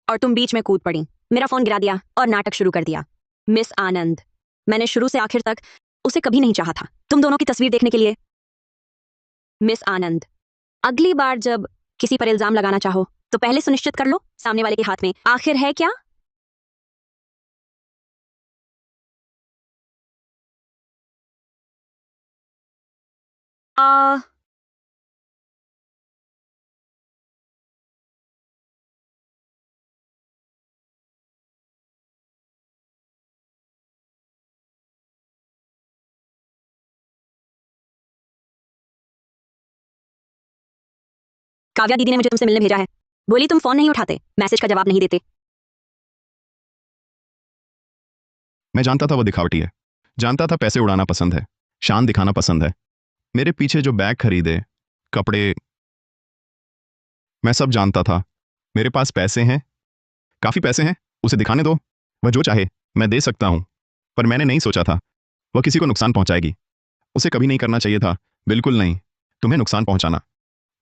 और तुम बीच में कूद पड़ी, मेरा फोन गिरा दिया और नाटक शुरू कर दिया। मिस आनंद, मैंने शुरू से आखिर तक उसे कभी नहीं चाहा था, तुम दोनों की तस्वीर देखने के लिए। मिस आनंद, अगली बार जब किसी पर इल्जाम लगाना चाहो तो पहले सुनिश्चित कर लो सामने वाले के हाथ में आखिर है क्या। आ, काव्या दीदी ने मुझे तुमसे मिलने भेजा है। बोली तुम फोन नहीं उठाते, मैसेज का जवाब नहीं देते। मैं जानता था वो दिखावटी है, जानता था पैसे उड़ाना पसंद है, शान दिखाना पसंद है। मेरे पीछे जो बैग खरीदे, कपड़े, मैं सब जानता था। मेरे पास पैसे हैं, काफी पैसे हैं, उसे दिखाने दो। वह जो चाहे मैं दे सकता हूं। पर मैंने नहीं सोचा था वह किसी को नुकसान पहुंचाएगी। उसे कभी नहीं करना चाहिए था, बिल्कुल नहीं। तुम्हें नुकसान पहुंचाना,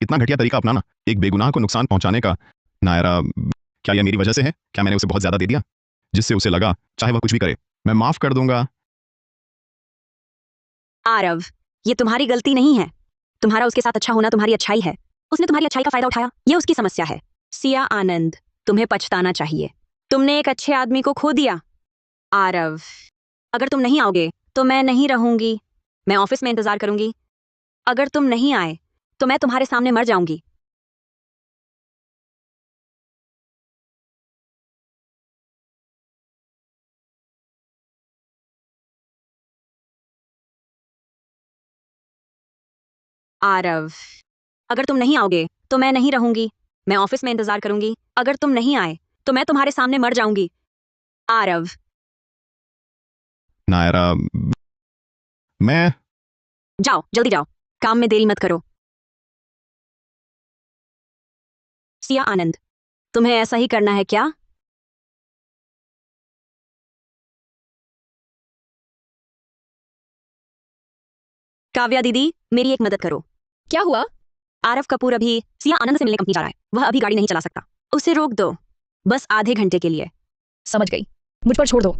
इतना घटिया तरीका अपनाना, एक बेगुनाह को नुकसान पहुंचाने का। नायरा, क्या यह मेरी वजह से है? क्या मैंने उसे बहुत ज्यादा दे दिया, जिससे उसे लगा चाहे वह कुछ भी करे मैं माफ कर दूंगा? आरव, ये तुम्हारी गलती नहीं है। तुम्हारा उसके साथ अच्छा होना तुम्हारी अच्छाई है। उसने तुम्हारी अच्छाई का फायदा उठाया, ये उसकी समस्या है। सिया आनंद, तुम्हें पछताना चाहिए। तुमने एक अच्छे आदमी को खो दिया। आरव, अगर तुम नहीं आओगे तो मैं नहीं रहूंगी। मैं ऑफिस में इंतजार करूंगी। अगर तुम नहीं आए तो मैं तुम्हारे सामने मर जाऊंगी। आरव, अगर तुम नहीं आओगे तो मैं नहीं रहूंगी। मैं ऑफिस में इंतजार करूंगी। अगर तुम नहीं आए तो मैं तुम्हारे सामने मर जाऊंगी। आरव, नायरा, मैं जाओ, जल्दी जाओ, काम में देरी मत करो। सिया आनंद, तुम्हें ऐसा ही करना है क्या? काव्या दीदी, मेरी एक मदद करो। क्या हुआ? आरव कपूर अभी सिया आनंद से मिलने कंपनी जा रहा है। वह अभी गाड़ी नहीं चला सकता। उसे रोक दो, बस आधे घंटे के लिए। समझ गई, मुझ पर छोड़ दो।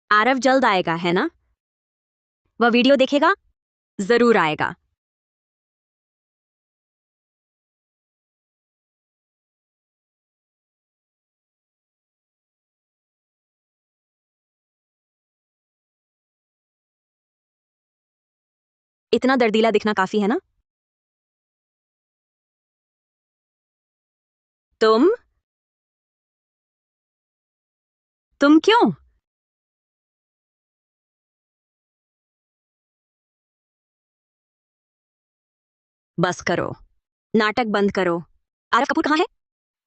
आरव जल्द आएगा, है ना? वह वीडियो देखेगा? जरूर आएगा। इतना दर्दीला दिखना काफी है ना? तुम क्यों? बस करो, नाटक बंद करो। आरव कपूर कहाँ है?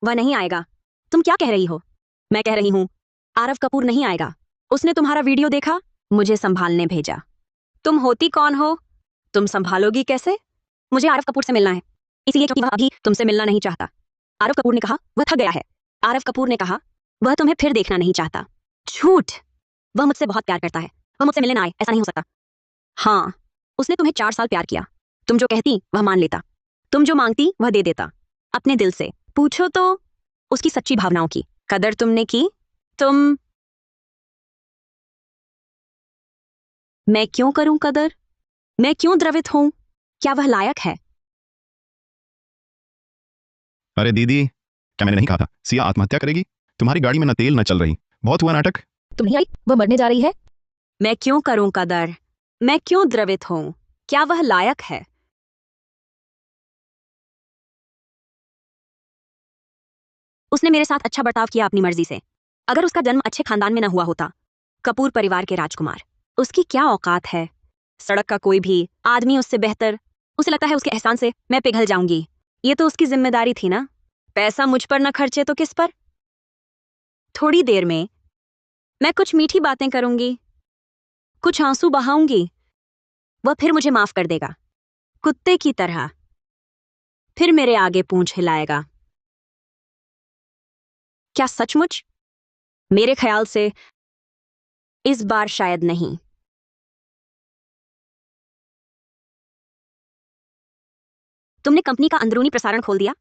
वह नहीं आएगा। तुम क्या कह रही हो? मैं कह रही हूं, आरव कपूर नहीं आएगा। उसने तुम्हारा वीडियो देखा, मुझे संभालने भेजा। तुम होती कौन हो? तुम संभालोगी कैसे? मुझे आरव कपूर से मिलना है, इसलिए क्योंकि वह अभी तुमसे मिलना नहीं चाहता। आरव कपूर ने कहा वह थक गया है। आरव कपूर ने कहा वह तुम्हें फिर देखना नहीं चाहता। झूठ। वह मुझसे बहुत प्यार करता है। वह मुझसे मिलने ना आए, ऐसा नहीं हो सकता। हाँ, उसने तुम्हें 4 साल प्यार किया। तुम जो कहती वह मान लेता। तुम जो मांगती वह दे देता। अपने दिल से पूछो तो उसकी सच्ची भावनाओं की कदर तुमने की? तुम मैं क्यों करूं कदर? मैं क्यों द्रवित हूं? क्या वह लायक है? अरे दीदी, क्या मैंने नहीं कहा था सिया आत्महत्या करेगी? तुम्हारी गाड़ी में न तेल न चल रही, बहुत हुआ नाटक। तुम नहीं आई, वह मरने जा रही है। मैं क्यों करूं कदर? मैं क्यों द्रवित हूं? क्या वह लायक है? उसने मेरे साथ अच्छा बर्ताव किया अपनी मर्जी से। अगर उसका जन्म अच्छे खानदान में न हुआ होता, कपूर परिवार के राजकुमार, उसकी क्या औकात है? सड़क का कोई भी आदमी उससे बेहतर। उसे लगता है उसके एहसान से मैं पिघल जाऊंगी। ये तो उसकी जिम्मेदारी थी ना। पैसा मुझ पर न खर्चे तो किस पर? थोड़ी देर में मैं कुछ मीठी बातें करूंगी, कुछ आंसू बहाऊंगी। वह फिर मुझे माफ कर देगा, कुत्ते की तरह। फिर मेरे आगे पूंछ हिलाएगा। क्या सचमुच? मेरे ख्याल से इस बार शायद नहीं। तुमने कंपनी का अंदरूनी प्रसारण खोल दिया?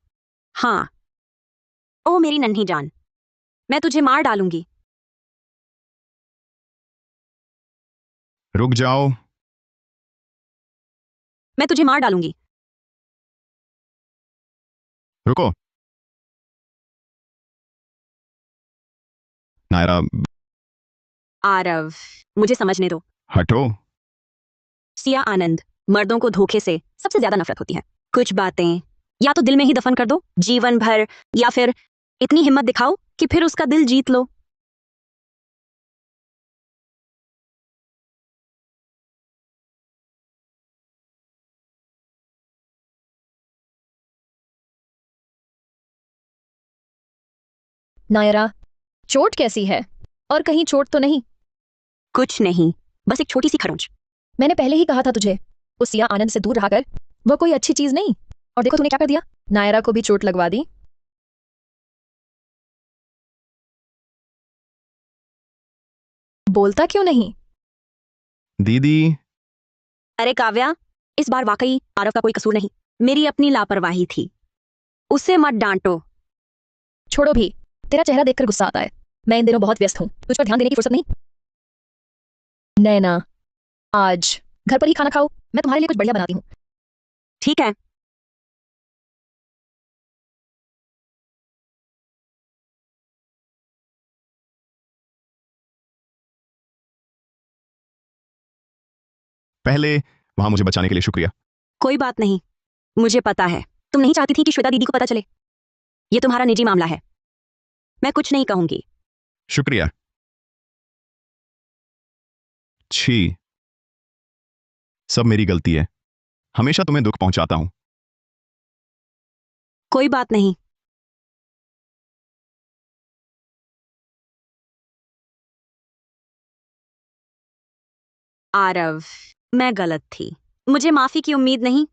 हाँ। ओ मेरी नन्ही जान, मैं तुझे मार डालूंगी। रुक जाओ। मैं तुझे मार डालूंगी। रुको। नायरा, आरव, मुझे समझने दो। हटो। सिया आनंद, मर्दों को धोखे से सबसे ज्यादा नफरत होती है। कुछ बातें या तो दिल में ही दफन कर दो जीवन भर, या फिर इतनी हिम्मत दिखाओ कि फिर उसका दिल जीत लो। नायरा, चोट कैसी है? और कहीं चोट तो नहीं? कुछ नहीं, बस एक छोटी सी खरोंच। मैंने पहले ही कहा था तुझे, उस सिया आनंद से दूर रहा कर। वो कोई अच्छी चीज नहीं। और देखो तूने क्या कर दिया, नायरा को भी चोट लगवा दी। बोलता क्यों नहीं? दीदी, अरे काव्या, इस बार वाकई आरव का कोई कसूर नहीं, मेरी अपनी लापरवाही थी। उसे मत डांटो। छोड़ो भी, तेरा चेहरा देखकर गुस्सा आता है। मैं इन दिनों बहुत व्यस्त हूँ, तुझ पर ध्यान देने की फुर्सत नहीं। नैना, आज घर पर ही खाना खाओ, मैं तुम्हारे लिए कुछ बढ़िया बनाती हूँ। ठीक है। पहले वहां मुझे बचाने के लिए शुक्रिया। कोई बात नहीं, मुझे पता है तुम नहीं चाहती थी कि श्वेता दीदी को पता चले। ये तुम्हारा निजी मामला है, मैं कुछ नहीं कहूंगी। शुक्रिया। छी, सब मेरी गलती है। हमेशा तुम्हें दुख पहुंचाता हूं। कोई बात नहीं। आरव, मैं गलत थी, मुझे माफी की उम्मीद नहीं,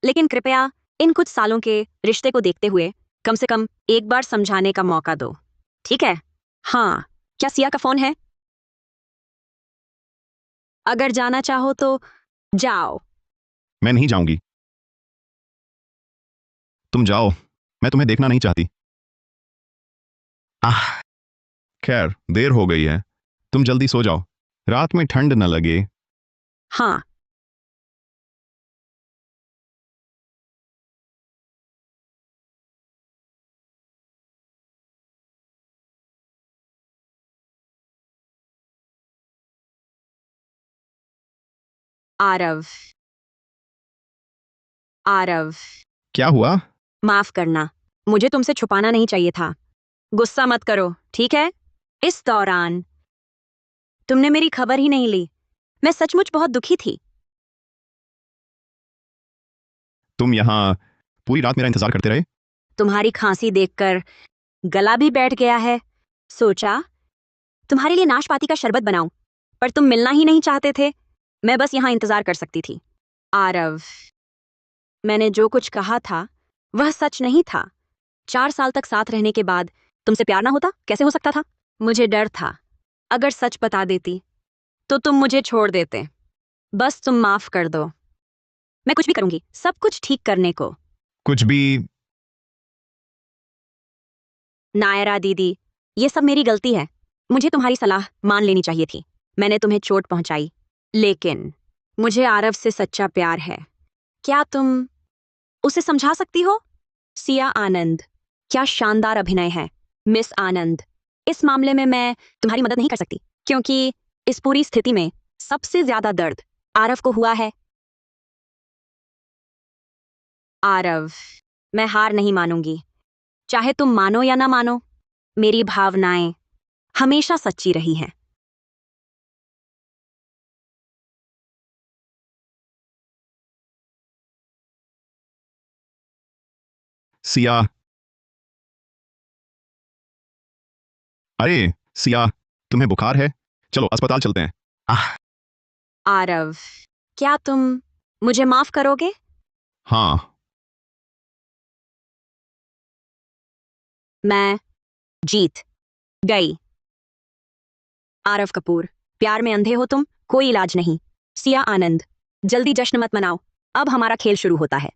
लेकिन कृपया इन कुछ सालों के रिश्ते को देखते हुए कम से कम एक बार समझाने का मौका दो, ठीक है? हाँ, क्या सिया का फोन है? अगर जाना चाहो तो जाओ। मैं नहीं जाऊंगी। तुम जाओ, मैं तुम्हें देखना नहीं चाहती। आह, खैर देर हो गई है, तुम जल्दी सो जाओ, रात में ठंड न लगे। हाँ। आरव, आरव, क्या हुआ? माफ करना, मुझे तुमसे छुपाना नहीं चाहिए था। गुस्सा मत करो, ठीक है? इस दौरान तुमने मेरी खबर ही नहीं ली। मैं सचमुच बहुत दुखी थी। तुम यहां पूरी रात मेरा इंतजार करते रहे? तुम्हारी खांसी देखकर गला भी बैठ गया है। सोचा तुम्हारे लिए नाशपाती का शरबत बनाऊं, पर तुम मिलना ही नहीं चाहते थे। मैं बस यहां इंतजार कर सकती थी। आरव, मैंने जो कुछ कहा था वह सच नहीं था। 4 साल तक साथ रहने के बाद तुमसे प्यार ना होता कैसे हो सकता था? मुझे डर था, अगर सच बता देती तो तुम मुझे छोड़ देते। बस तुम माफ कर दो, मैं कुछ भी करूंगी सब कुछ ठीक करने को। कुछ भी? नायरा दीदी, ये सब मेरी गलती है। मुझे तुम्हारी सलाह मान लेनी चाहिए थी। मैंने तुम्हें चोट पहुंचाई, लेकिन मुझे आरव से सच्चा प्यार है। क्या तुम उसे समझा सकती हो? सिया आनंद, क्या शानदार अभिनय है। मिस आनंद, इस मामले में मैं तुम्हारी मदद नहीं कर सकती, क्योंकि इस पूरी स्थिति में सबसे ज्यादा दर्द आरव को हुआ है। आरव, मैं हार नहीं मानूंगी। चाहे तुम मानो या ना मानो, मेरी भावनाएं हमेशा सच्ची रही हैं। सिया, अरे सिया, तुम्हें बुखार है? चलो अस्पताल चलते हैं। आह, आरव, क्या तुम मुझे माफ करोगे? हाँ। मैं जीत गई। आरव कपूर, प्यार में अंधे हो तुम, कोई इलाज नहीं। सिया आनंद, जल्दी जश्न मत मनाओ, अब हमारा खेल शुरू होता है।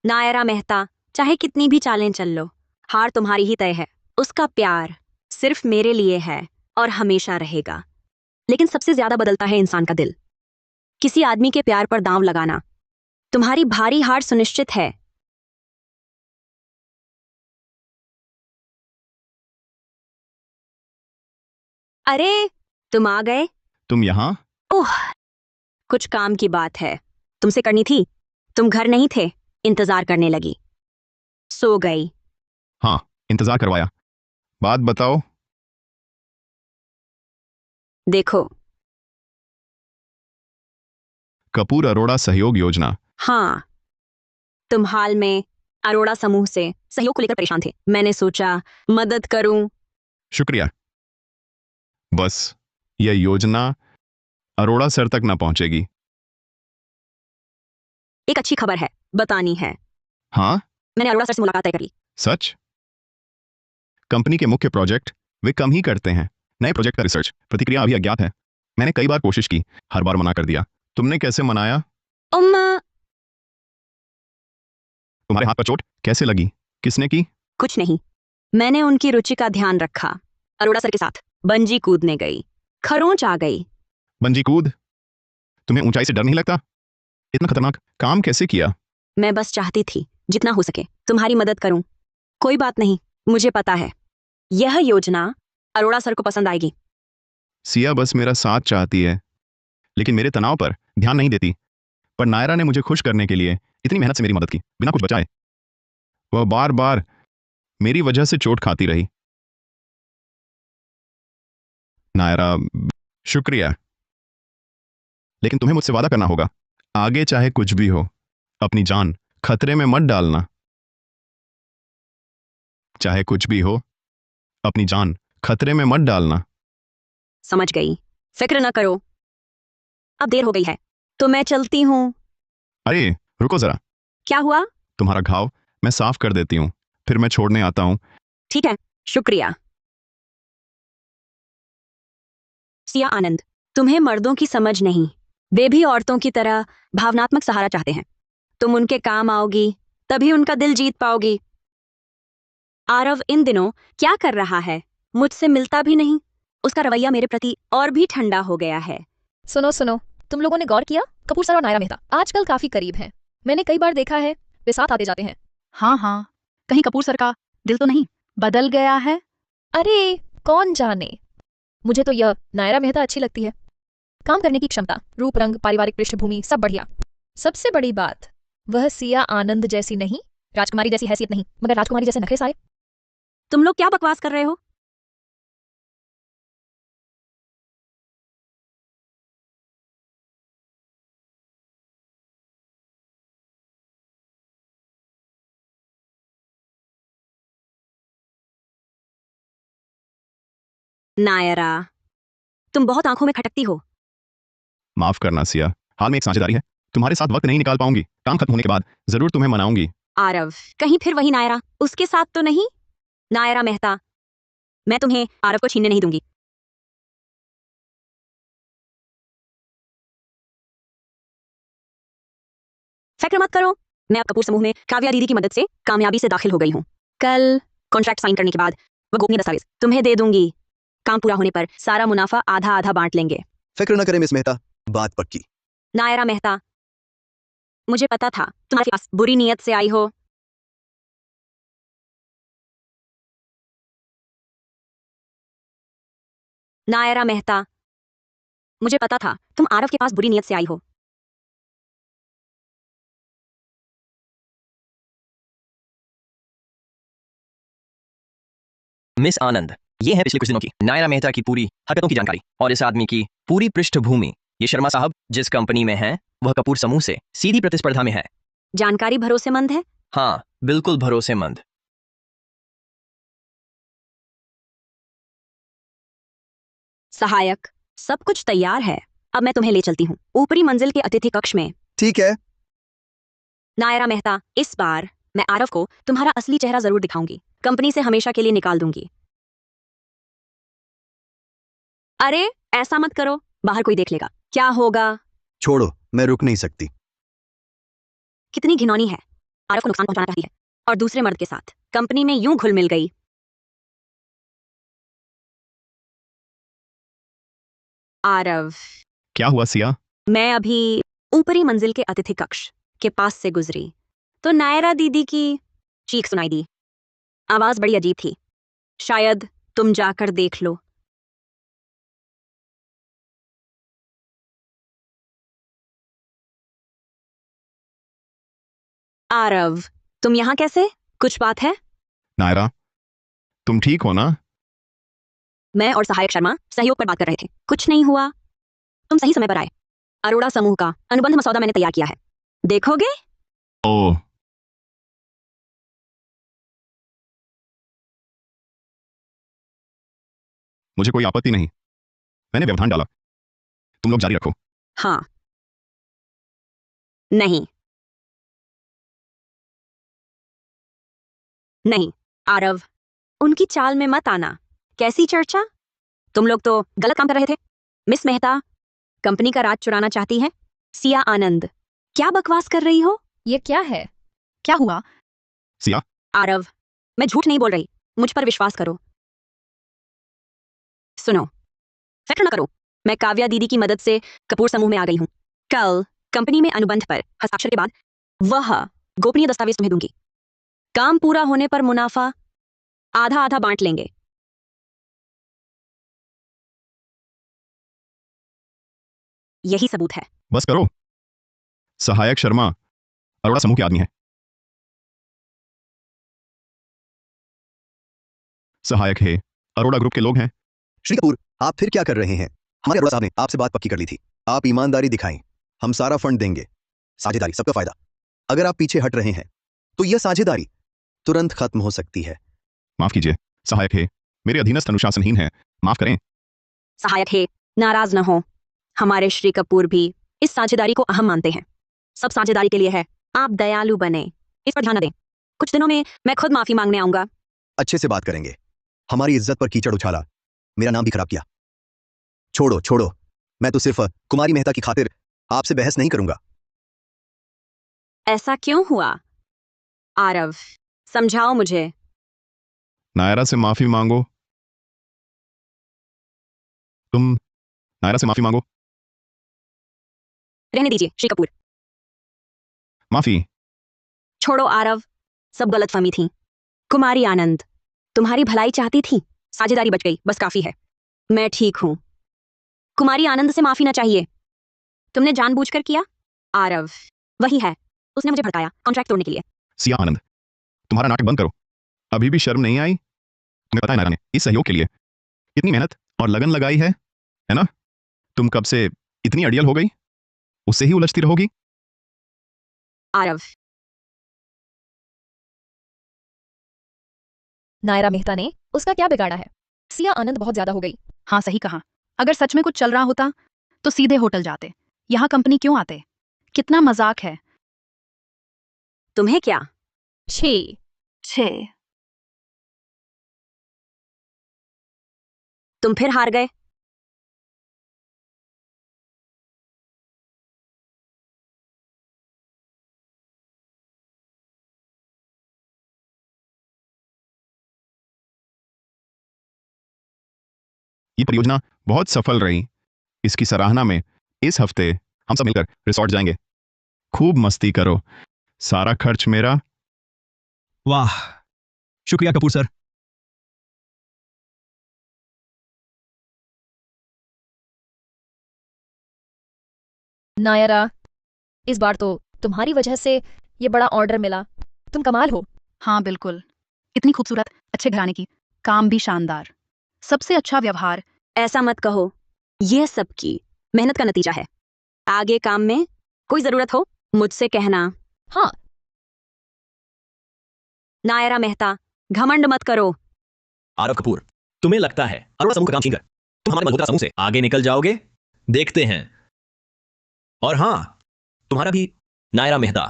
नायरा मेहता, चाहे कितनी भी चालें चल लो, हार तुम्हारी ही तय है। उसका प्यार सिर्फ मेरे लिए है और हमेशा रहेगा। लेकिन सबसे ज्यादा बदलता है इंसान का दिल। किसी आदमी के प्यार पर दांव लगाना तुम्हारी भारी हार सुनिश्चित है। अरे, तुम आ गए। तुम यहाँ? ओह, कुछ काम की बात है, तुमसे करनी थी। तुम घर नहीं थे, इंतजार करने लगी, सो गई। हाँ, इंतजार करवाया। बात बताओ। देखो। कपूर अरोड़ा सहयोग योजना। हाँ, तुम हाल में अरोड़ा समूह से सहयोग को लेकर परेशान थे। मैंने सोचा मदद करूं। शुक्रिया। बस यह योजना अरोड़ा सर तक ना पहुंचेगी। एक अच्छी खबर है, बतानी है। हाँ, मैंने अरोड़ा सर से मुलाकात तय कर ली। सच? कंपनी के मुख्य प्रोजेक्ट वे कम ही करते हैं। नए प्रोजेक्ट का रिसर्च प्रतिक्रिया अभी अज्ञात है। मैंने कई बार कोशिश की, हर बार मना कर दिया। तुमने कैसे मनाया? तुम्हारे हाथ पर चोट कैसे लगी? किसने की? कुछ नहीं, मैंने उनकी रुचि का ध्यान रखा। अरोड़ा सर के साथ बंजी कूदने गई, खरोंच आ गई। बंजी कूद? तुम्हें ऊंचाई से डर नहीं लगता? इतना खतरनाक काम कैसे किया? मैं बस चाहती थी जितना हो सके तुम्हारी मदद करूं। कोई बात नहीं, मुझे पता है यह योजना अरोड़ा सर को पसंद आएगी। सिया बस मेरा साथ चाहती है, लेकिन मेरे तनाव पर ध्यान नहीं देती। पर नायरा ने मुझे खुश करने के लिए इतनी मेहनत से मेरी मदद की, बिना कुछ बचाए। वह बार बार मेरी वजह से चोट खाती रही। नायरा, शुक्रिया, लेकिन तुम्हें मुझसे वादा करना होगा, आगे चाहे कुछ भी हो, अपनी जान खतरे में मत डालना। चाहे कुछ भी हो, अपनी जान खतरे में मत डालना। समझ गई, फिक्र न करो। अब देर हो गई है तो मैं चलती हूँ। अरे रुको जरा, क्या हुआ? तुम्हारा घाव मैं साफ कर देती हूँ, फिर मैं छोड़ने आता हूँ। ठीक है, शुक्रिया। सिया आनंद, तुम्हें मर्दों की समझ नहीं। वे भी औरतों की तरह भावनात्मक सहारा चाहते हैं। तुम उनके काम आओगी, तभी उनका दिल जीत पाओगी। आरव इन दिनों क्या कर रहा है? मुझसे मिलता भी नहीं। उसका रवैया मेरे प्रति और भी ठंडा हो गया है। सुनो सुनो, तुम लोगों ने गौर किया कपूर सर और नायरा मेहता आजकल काफी करीब हैं। मैंने कई बार देखा है वे साथ आते जाते हैं। हाँ हाँ, कहीं कपूर सर का दिल तो नहीं बदल गया है? अरे कौन जाने, मुझे तो यह नायरा मेहता अच्छी लगती है। काम करने की क्षमता, रूप रंग, पारिवारिक पृष्ठभूमि सब बढ़िया। सबसे बड़ी बात, वह सिया आनंद जैसी नहीं, राजकुमारी जैसी हैसियत नहीं, मगर राजकुमारी जैसे नखरे सारे। तुम लोग क्या बकवास कर रहे हो? नायरा, तुम बहुत आंखों में खटकती हो। माफ करना सिया, हाल में एक साझेदारी है। तुम्हारे साथ वक्त नहीं निकाल पाऊंगी। काम खत्म होने के बाद जरूर तुम्हें मनाऊंगी। आरव, कहीं फिर वही नायरा उसके साथ तो नहीं? नायरा मेहता, मैं तुम्हें आरव को छीनने नहीं दूंगी। फिक्र मत करो, मैं अब कपूर समूह में काव्या दीदी की मदद से कामयाबी से दाखिल हो गई हूँ। कल कॉन्ट्रैक्ट साइन करने के बाद वह गोपनीय दस्तावेज तुम्हें दे दूंगी। काम पूरा होने पर सारा मुनाफा आधा आधा बांट लेंगे। फिक्र न करें मिस मेहता, बात पक्की। नायरा मेहता, मुझे पता था तुम्हारे पास बुरी नीयत से आई हो। नायरा मेहता, मुझे पता था तुम आरव के पास बुरी नीयत से आई हो। मिस आनंद, ये है पिछले कुछ दिनों की नायरा मेहता की पूरी हरकतों की जानकारी और इस आदमी की पूरी पृष्ठभूमि। ये शर्मा साहब जिस कंपनी में हैं, वह कपूर समूह से सीधी प्रतिस्पर्धा में है। जानकारी भरोसेमंद है? हाँ, बिल्कुल भरोसेमंद। सहायक, सब कुछ तैयार है। अब मैं तुम्हें ले चलती हूँ ऊपरी मंजिल के अतिथि कक्ष में। ठीक है। नायरा मेहता, इस बार मैं आरव को तुम्हारा असली चेहरा जरूर दिखाऊंगी। कंपनी से हमेशा के लिए निकाल दूंगी। अरे ऐसा मत करो, बाहर कोई देख लेगा। क्या होगा? छोड़ो, मैं रुक नहीं सकती। कितनी घिनौनी है, आरव को नुकसान पहुंचाना चाहती है और दूसरे मर्द के साथ कंपनी में यूं घुल मिल गई। आरव, क्या हुआ सिया? मैं अभी ऊपरी मंजिल के अतिथि कक्ष के पास से गुजरी तो नायरा दीदी की चीख सुनाई दी। आवाज बड़ी अजीब थी, शायद तुम जाकर देख लो। आरव, तुम यहाँ कैसे? कुछ बात है? नायरा, तुम ठीक हो ना? मैं और सहायक शर्मा सहयोग पर बात कर रहे थे। कुछ नहीं हुआ, तुम सही समय पर आए। अरोड़ा समूह का अनुबंध मसौदा मैंने तैयार किया है, देखोगे? ओह, मुझे कोई आपत्ति नहीं। मैंने व्यवधान डाला, तुम लोग जारी रखो। हाँ। नहीं। नहीं। आरव, उनकी चाल में मत आना। कैसी चर्चा? तुम लोग तो गलत काम कर रहे थे। मिस मेहता कंपनी का राज चुराना चाहती है। सिया आनंद, क्या बकवास कर रही हो? ये क्या है? क्या हुआ? सिया, आरव, मैं झूठ नहीं बोल रही, मुझ पर विश्वास करो। सुनो, फिक्र न करो, मैं काव्या दीदी की मदद से कपूर समूह में आ गई हूं। कल कंपनी में अनुबंध पर हस्ताक्षर के बाद वह गोपनीय दस्तावेज तुम्हें दूंगी। काम पूरा होने पर मुनाफा आधा आधा बांट लेंगे। यही सबूत है। बस करो। सहायक शर्मा अरोड़ा समूह के आदमी है। सहायक है, अरोड़ा ग्रुप के लोग हैं। श्री कपूर, आप फिर क्या कर रहे हैं? हमारे अरोड़ा साहब ने आपसे बात पक्की कर ली थी। आप ईमानदारी दिखाएं, हम सारा फंड देंगे। साझेदारी, सबका फायदा। अगर आप पीछे हट रहे हैं तो यह साझेदारी तुरंत खत्म हो सकती है। माफ कीजिए सहायक है, मेरे अधीनस्थ अनुशासनहीन है, माफ करें। सहायक है, नाराज न हो। हमारे श्री कपूर भी इस साझेदारी को अहम मानते हैं। सब साझेदारी के लिए है। आप दयालु बने, इस पर ध्यान न दें। कुछ दिनों में मैं खुद माफी मांगने आऊंगा। अच्छे से बात करेंगे। हमारी इज्जत पर कीचड़ उछाला, मेरा नाम भी खराब किया। छोड़ो छोड़ो, मैं तो सिर्फ कुमारी मेहता की खातिर आपसे बहस नहीं करूंगा। ऐसा क्यों हुआ? आरव, समझाओ मुझे। नायरा से माफी मांगो। तुम नायरा से माफी मांगो। रहने दीजिए श्री कपूर। माफी। छोड़ो आरव, सब गलतफहमी थी। कुमारी आनंद तुम्हारी भलाई चाहती थी, साझेदारी बच गई, बस काफी है। मैं ठीक हूं। कुमारी आनंद से माफी ना चाहिए। तुमने जानबूझकर किया। आरव वही है, उसने मुझे भड़काया कॉन्ट्रैक्ट तोड़ने के लिए। सिया आनंद, तुम्हारा नाटक बंद करो। अभी भी शर्म नहीं आई? तुम्हें पता है नायरा ने इस सहयोग के लिए इतनी मेहनत और लगन लगाई है ना? तुम कब से इतनी अड़ियल हो गई? उससे ही उलझती रहोगी? आरव, नायरा मेहता ने उसका क्या बिगाड़ा है? सिया आनंद बहुत ज्यादा हो गई। हाँ, सही कहा। अगर सच में कुछ चल रहा होता तो सीधे होटल जाते, यहाँ कंपनी क्यों आते? कितना मजाक है। तुम्हें क्या? छी। छे तुम फिर हार गए। ये परियोजना बहुत सफल रही। इसकी सराहना में इस हफ्ते हम सब मिलकर रिसोर्ट जाएंगे। खूब मस्ती करो, सारा खर्च मेरा। वाह, शुक्रिया कपूर सर। नायरा, इस बार तो तुम्हारी वजह से ये बड़ा ऑर्डर मिला। तुम कमाल हो। हाँ बिल्कुल, इतनी खूबसूरत, अच्छे घराने की, काम भी शानदार, सबसे अच्छा व्यवहार। ऐसा मत कहो, यह सबकी मेहनत का नतीजा है। आगे काम में कोई जरूरत हो मुझसे कहना। हाँ। नायरा मेहता, घमंड मत करो। आरव कपूर, तुम्हें लगता है अरोड़ा समूह का काम छीनकर तुम हमारे मल्होत्रा समूह से आगे निकल जाओगे? देखते हैं। और हां, तुम्हारा भी नायरा मेहता,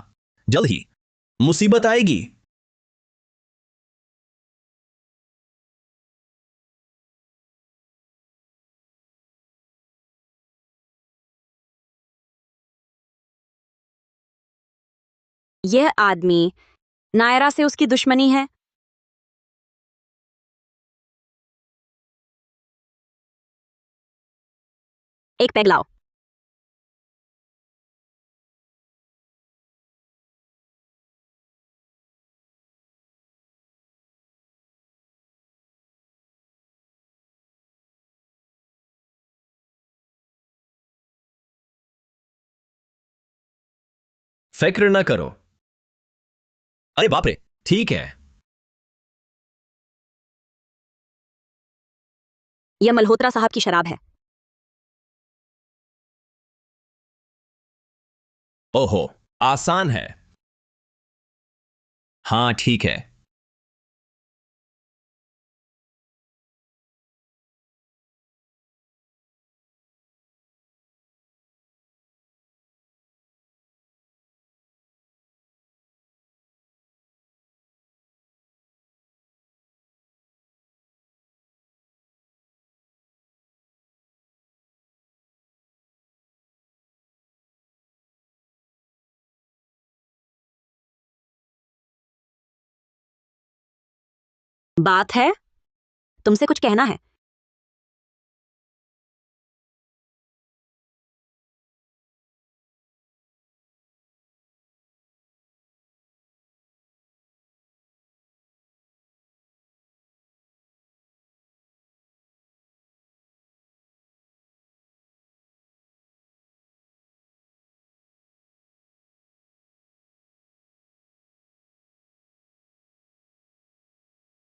जल्द ही मुसीबत आएगी। यह आदमी नायरा से उसकी दुश्मनी है। एक पैग लाओ। फिक्र न करो। अरे बाप रे, ठीक है। यह मल्होत्रा साहब की शराब है। ओहो, आसान है। हां ठीक है। बात है? तुमसे कुछ कहना है?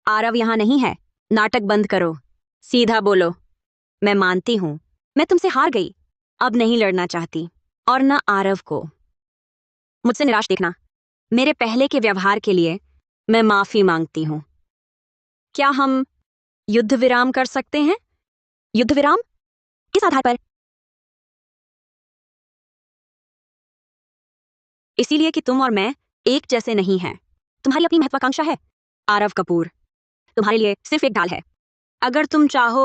आरव यहां नहीं है। नाटक बंद करो। सीधा बोलो। मैं मानती हूं, मैं तुमसे हार गई। अब नहीं लड़ना चाहती। और न आरव को। मुझसे निराश देखना। मेरे पहले के व्यवहार के लिए मैं माफी मांगती हूं। क्या हम युद्ध विराम कर सकते हैं? युद्ध विराम? किस आधार पर? इसीलिए कि तुम और मैं एक जैसे नहीं हैं। तुम्हारी अपनी महत्वाकांक्षा है। आरव कपूर, तुम्हारे लिए सिर्फ एक ढाल है। अगर तुम चाहो,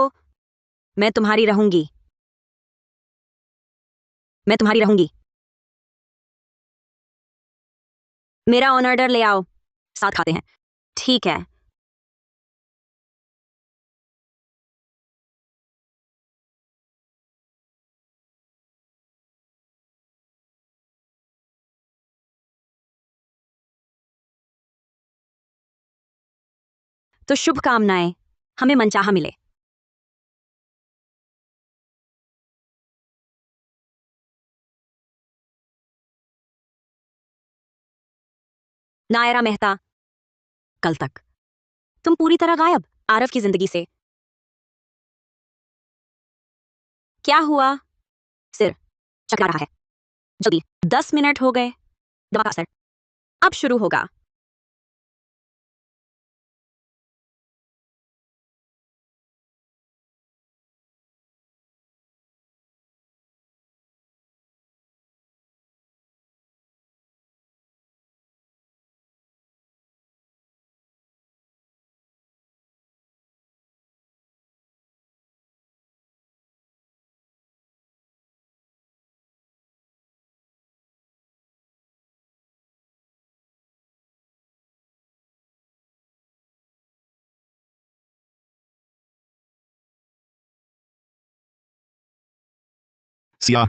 मैं तुम्हारी रहूंगी। मैं तुम्हारी रहूंगी। मेरा ऑन ऑर्डर ले आओ। साथ खाते हैं। ठीक है। तो शुभकामनाएं। हमें मनचाहा मिले। नायरा मेहता, कल तक तुम पूरी तरह गायब आरव की जिंदगी से। क्या हुआ? सिर चकरा रहा है। जल्दी, 10 मिनट हो गए। दवा का असर अब शुरू होगा। सिया,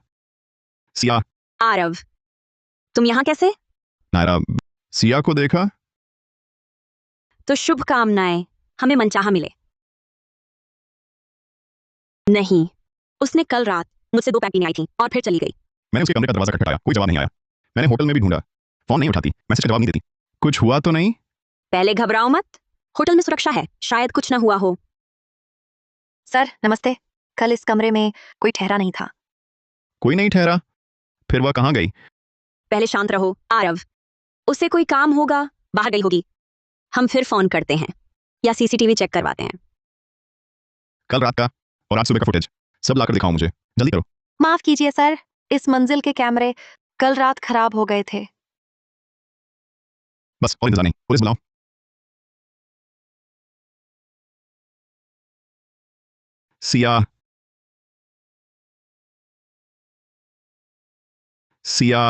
सिया, आरव, तुम यहां कैसे? नायरा, सिया को देखा? तो शुभकामनाएं। हमें मनचाहा मिले। नहीं, उसने कल रात मुझसे 2 पैक पीने आई थी और फिर चली गई। मैंने उसके कमरे का दरवाजा खटखटाया, कोई जवाब नहीं आया। मैंने होटल में भी ढूंढा, फोन नहीं उठाती, मैसेज का जवाब नहीं देती। कुछ हुआ तो नहीं? पहले घबराओ मत। होटल में सुरक्षा है, शायद कुछ न हुआ हो। सर नमस्ते। कल इस कमरे में कोई ठहरा नहीं था। कोई नहीं ठहरा? फिर वह कहाँ गई? पहले शांत रहो आरव। उसे कोई काम होगा, बाहर गई होगी। हम फिर फोन करते हैं या सीसीटीवी चेक करवाते हैं। कल रात का और आज सुबह का फुटेज सब लाकर दिखाओ मुझे, जल्दी करो। माफ कीजिए सर, इस मंजिल के कैमरे कल रात खराब हो गए थे। बस और इंतजार नहीं, पुलिस बुलाओ। सिया, सिया,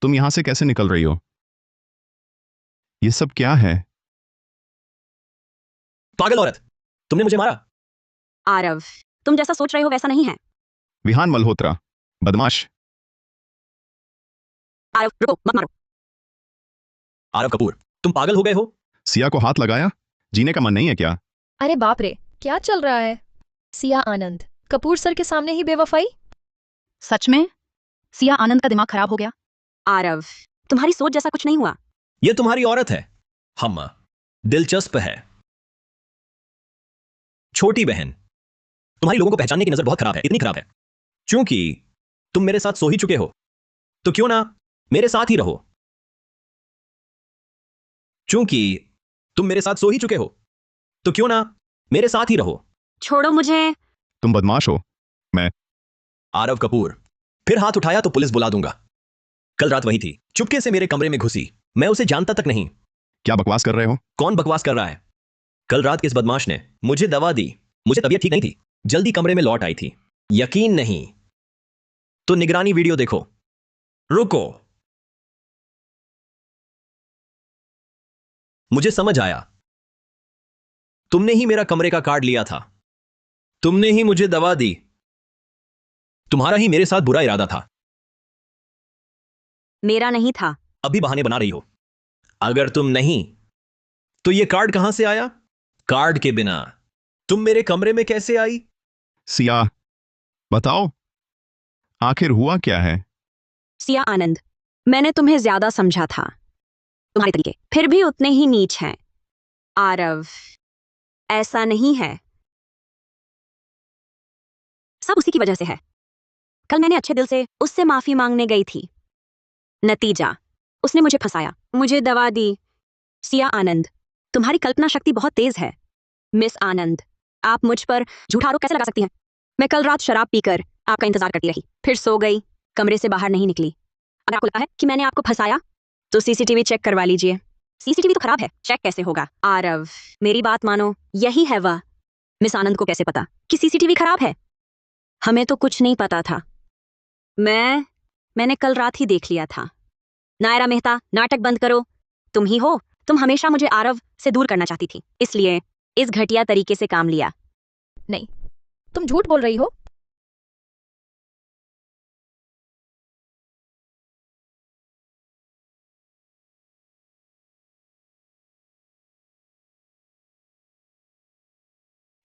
तुम यहां से कैसे निकल रही हो? ये सब क्या है? पागल औरत, तुमने मुझे मारा। आरव, तुम जैसा सोच रहे हो वैसा नहीं है। विहान मल्होत्रा, बदमाश। आरव रुको, मत मारो। आरव कपूर, तुम पागल हो गए हो? सिया को हाथ लगाया? जीने का मन नहीं है क्या? अरे बाप रे, क्या चल रहा है? सिया आनंद, कपूर सर के सामने ही बेवफाई? सच में सिया आनंद का दिमाग खराब हो गया। आरव, तुम्हारी सोच जैसा कुछ नहीं हुआ। ये तुम्हारी औरत है। हम दिलचस्प है। छोटी बहन, तुम्हारी लोगों को पहचानने की नजर बहुत खराब है, इतनी खराब है। क्योंकि तुम मेरे साथ सो ही चुके हो, तो क्यों ना मेरे साथ ही रहो। क्योंकि तुम मेरे साथ सो ही चुके हो, तो क्यों ना मेरे साथ ही रहो। छोड़ो मुझे। तुम बदमाश हो। आरव कपूर, फिर हाथ उठाया तो पुलिस बुला दूंगा। कल रात वही थी, चुपके से मेरे कमरे में घुसी। मैं उसे जानता तक नहीं। क्या बकवास कर रहे हो? कौन बकवास कर रहा है? कल रात के इस बदमाश ने मुझे दवा दी। मुझे तबीयत ठीक नहीं थी, जल्दी कमरे में लौट आई थी। यकीन नहीं तो निगरानी वीडियो देखो। रुको। मुझे समझ आया। तुमने ही मेरा कमरे का कार्ड लिया था, तुमने ही मुझे दवा दी, तुम्हारा ही मेरे साथ बुरा इरादा था। मेरा नहीं था। अभी बहाने बना रही हो। अगर तुम नहीं तो ये कार्ड कहां से आया? कार्ड के बिना तुम मेरे कमरे में कैसे आई? सिया, बताओ, आखिर हुआ क्या है? सिया आनंद, मैंने तुम्हें ज्यादा समझा था। तुम्हारे तरीके फिर भी उतने ही नीच हैं। आरव, ऐसा नहीं है। सब उसी की वजह से है। कल मैंने अच्छे दिल से उससे माफी मांगने गई थी। नतीजा, उसने मुझे फंसाया, मुझे दवा दी। सिया आनंद, तुम्हारी कल्पना शक्ति बहुत तेज है। मिस आनंद, आप मुझ पर झूठा आरोप कैसे लगा सकती हैं? मैं कल रात शराब पीकर आपका इंतजार करती रही, फिर सो गई, कमरे से बाहर नहीं निकली। अगर आपको लगता है कि मैंने आपको फंसाया तो सीसीटीवी चेक करवा लीजिए। सीसीटीवी तो खराब है, चेक कैसे होगा? आरव, मेरी बात मानो, यही है वह। मिस आनंद को कैसे पता कि सीसीटीवी खराब है? हमें तो कुछ नहीं पता था। मैंने कल रात ही देख लिया था। नायरा मेहता, नाटक बंद करो। तुम ही हो। तुम हमेशा मुझे आरव से दूर करना चाहती थी, इसलिए इस घटिया तरीके से काम लिया। नहीं, तुम झूठ बोल रही हो।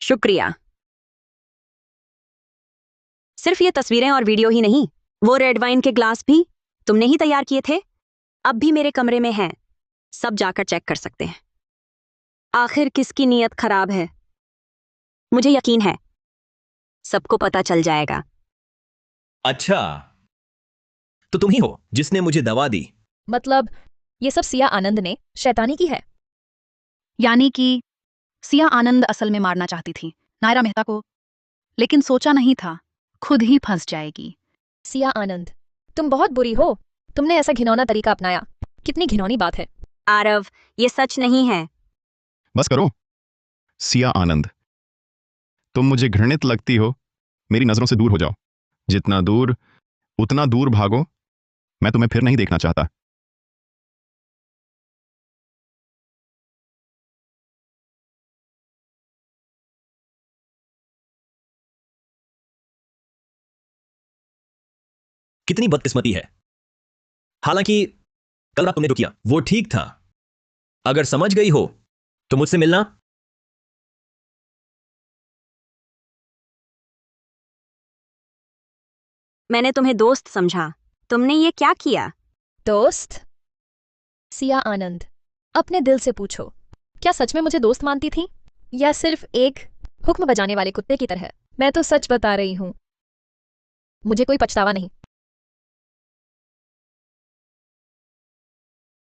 शुक्रिया। सिर्फ ये तस्वीरें और वीडियो ही नहीं, वो रेड वाइन के ग्लास भी तुमने ही तैयार किए थे। अब भी मेरे कमरे में हैं, सब जाकर चेक कर सकते हैं। आखिर किसकी नीयत खराब है? मुझे यकीन है सबको पता चल जाएगा। अच्छा, तो तुम ही हो जिसने मुझे दवा दी। मतलब ये सब सिया आनंद ने शैतानी की है। यानी कि सिया आनंद असल में मारना चाहती थी नायरा मेहता को, लेकिन सोचा नहीं था खुद ही फंस जाएगी। सिया आनंद, तुम बहुत बुरी हो। तुमने ऐसा घिनौना तरीका अपनाया। कितनी घिनौनी बात है। आरव, ये सच नहीं है। बस करो। सिया आनंद, तुम मुझे घृणित लगती हो। मेरी नजरों से दूर हो जाओ। जितना दूर, उतना दूर भागो। मैं तुम्हें फिर नहीं देखना चाहता। कितनी बदकिस्मती है। हालांकि कल रात तुमने जो किया वो ठीक था। अगर समझ गई हो तो मुझसे मिलना। मैंने तुम्हें दोस्त समझा, तुमने ये क्या किया? दोस्त? सिया आनंद, अपने दिल से पूछो, क्या सच में मुझे दोस्त मानती थी, या सिर्फ एक हुक्म बजाने वाले कुत्ते की तरह? मैं तो सच बता रही हूं। मुझे कोई पछतावा नहीं।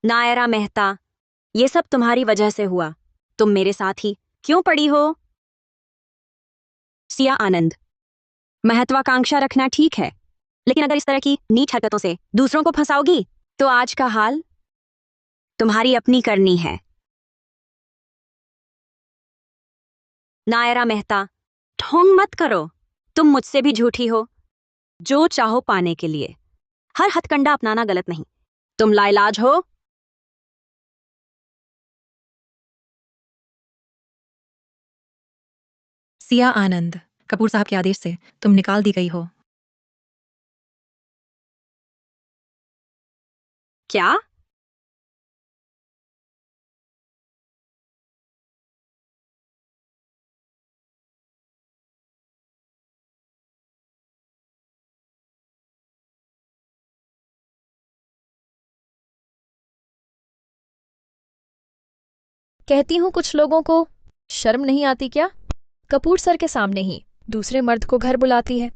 नायरा मेहता, ये सब तुम्हारी वजह से हुआ। तुम मेरे साथ ही क्यों पड़ी हो? सिया आनंद, महत्वाकांक्षा रखना ठीक है, लेकिन अगर इस तरह की नीच हरकतों से दूसरों को फंसाओगी तो आज का हाल तुम्हारी अपनी करनी है। नायरा मेहता, ढोंग मत करो। तुम मुझसे भी झूठी हो। जो चाहो पाने के लिए हर हथकंडा अपनाना गलत नहीं। तुम लाइलाज हो। सिया आनंद, कपूर साहब के आदेश से तुम निकाल दी गई हो। क्या? कहती हूँ, कुछ लोगों को शर्म नहीं आती क्या? कपूर सर के सामने ही दूसरे मर्द को घर बुलाती है।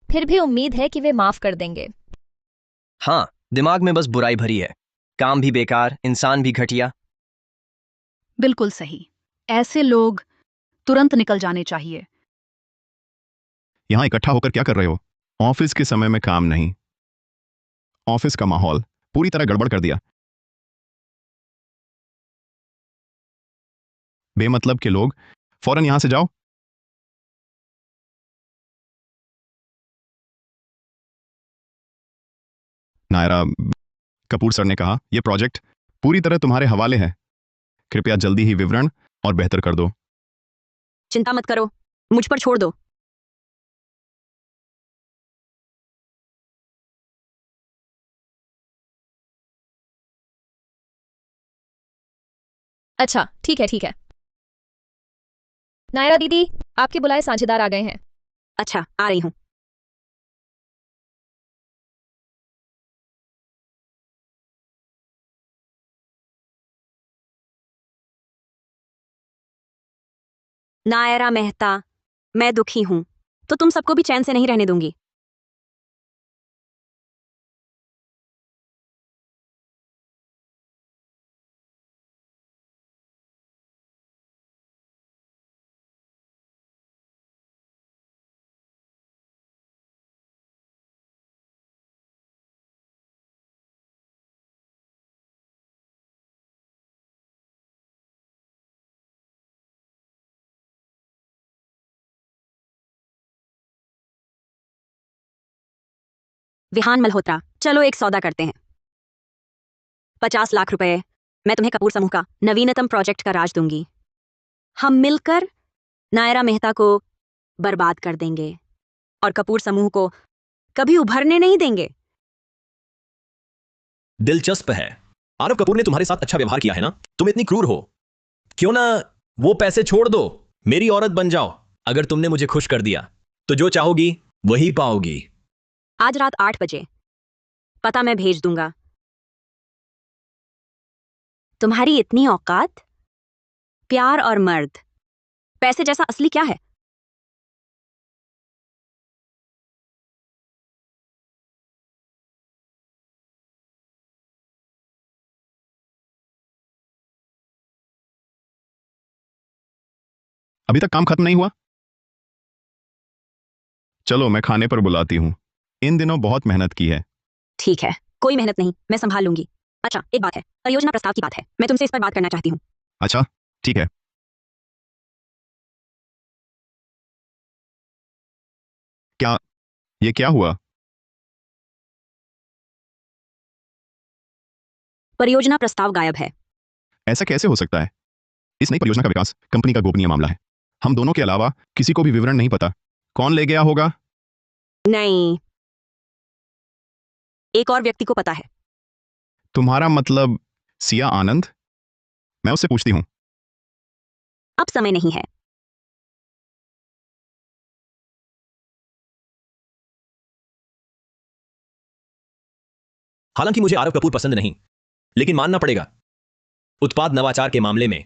फिर भी उम्मीद है कि वे माफ कर देंगे। हाँ, दिमाग में बस बुराई भरी है। काम भी बेकार, इंसान भी घटिया। बिल्कुल सही। ऐसे लोग तुरंत निकल जाने चाहिए। यहां इकट्ठा होकर क्या कर रहे हो? ऑफिस के समय में काम नहीं। ऑफिस का माहौल पूरी तरह गड़बड़ कर दिया। बेमतलब के लोग, फौरन यहां से जाओ। नायरा, कपूर सर ने कहा यह प्रोजेक्ट पूरी तरह तुम्हारे हवाले है। कृपया जल्दी ही विवरण और बेहतर कर दो। चिंता मत करो, मुझ पर छोड़ दो। अच्छा, ठीक है, ठीक है। नायरा दीदी, आपके बुलाए साझेदार आ गए हैं। अच्छा, आ रही हूँ। नायरा मेहता, मैं दुखी हूं, तो तुम सबको भी चैन से नहीं रहने दूंगी। विहान मल्होत्रा, चलो एक सौदा करते हैं। 50 लाख रुपए मैं तुम्हें कपूर समूह का नवीनतम प्रोजेक्ट का राज दूंगी। हम मिलकर नायरा मेहता को बर्बाद कर देंगे और कपूर समूह को कभी उभरने नहीं देंगे। दिलचस्प है। आरव कपूर ने तुम्हारे साथ अच्छा व्यवहार किया है ना? तुम इतनी क्रूर हो। क्यों ना वो पैसे छोड़ दो, मेरी औरत बन जाओ। अगर तुमने मुझे खुश कर दिया तो जो चाहोगी वही पाओगी। आज रात 8 बजे पता मैं भेज दूंगा। तुम्हारी इतनी औकात? प्यार और मर्द, पैसे जैसा असली क्या है? अभी तक काम खत्म नहीं हुआ? चलो मैं खाने पर बुलाती हूँ। इन दिनों बहुत मेहनत की है। ठीक है, कोई मेहनत नहीं, मैं संभाल लूंगी। अच्छा, एक बात है, परियोजना प्रस्ताव की बात है, मैं तुमसे इस पर बात करना चाहती हूँ। अच्छा, ठीक है। क्या? ये क्या हुआ? परियोजना प्रस्ताव गायब है। ऐसा कैसे हो सकता है? इस नई परियोजना का विकास कंपनी का गोपनीय मामला है। हम दोनों के अलावा किसी को भी विवरण नहीं पता। कौन ले गया होगा? नहीं, एक और व्यक्ति को पता है। तुम्हारा मतलब सिया आनंद? मैं उससे पूछती हूँ। अब समय नहीं है। हालांकि मुझे आरव कपूर पसंद नहीं, लेकिन मानना पड़ेगा, उत्पाद नवाचार के मामले में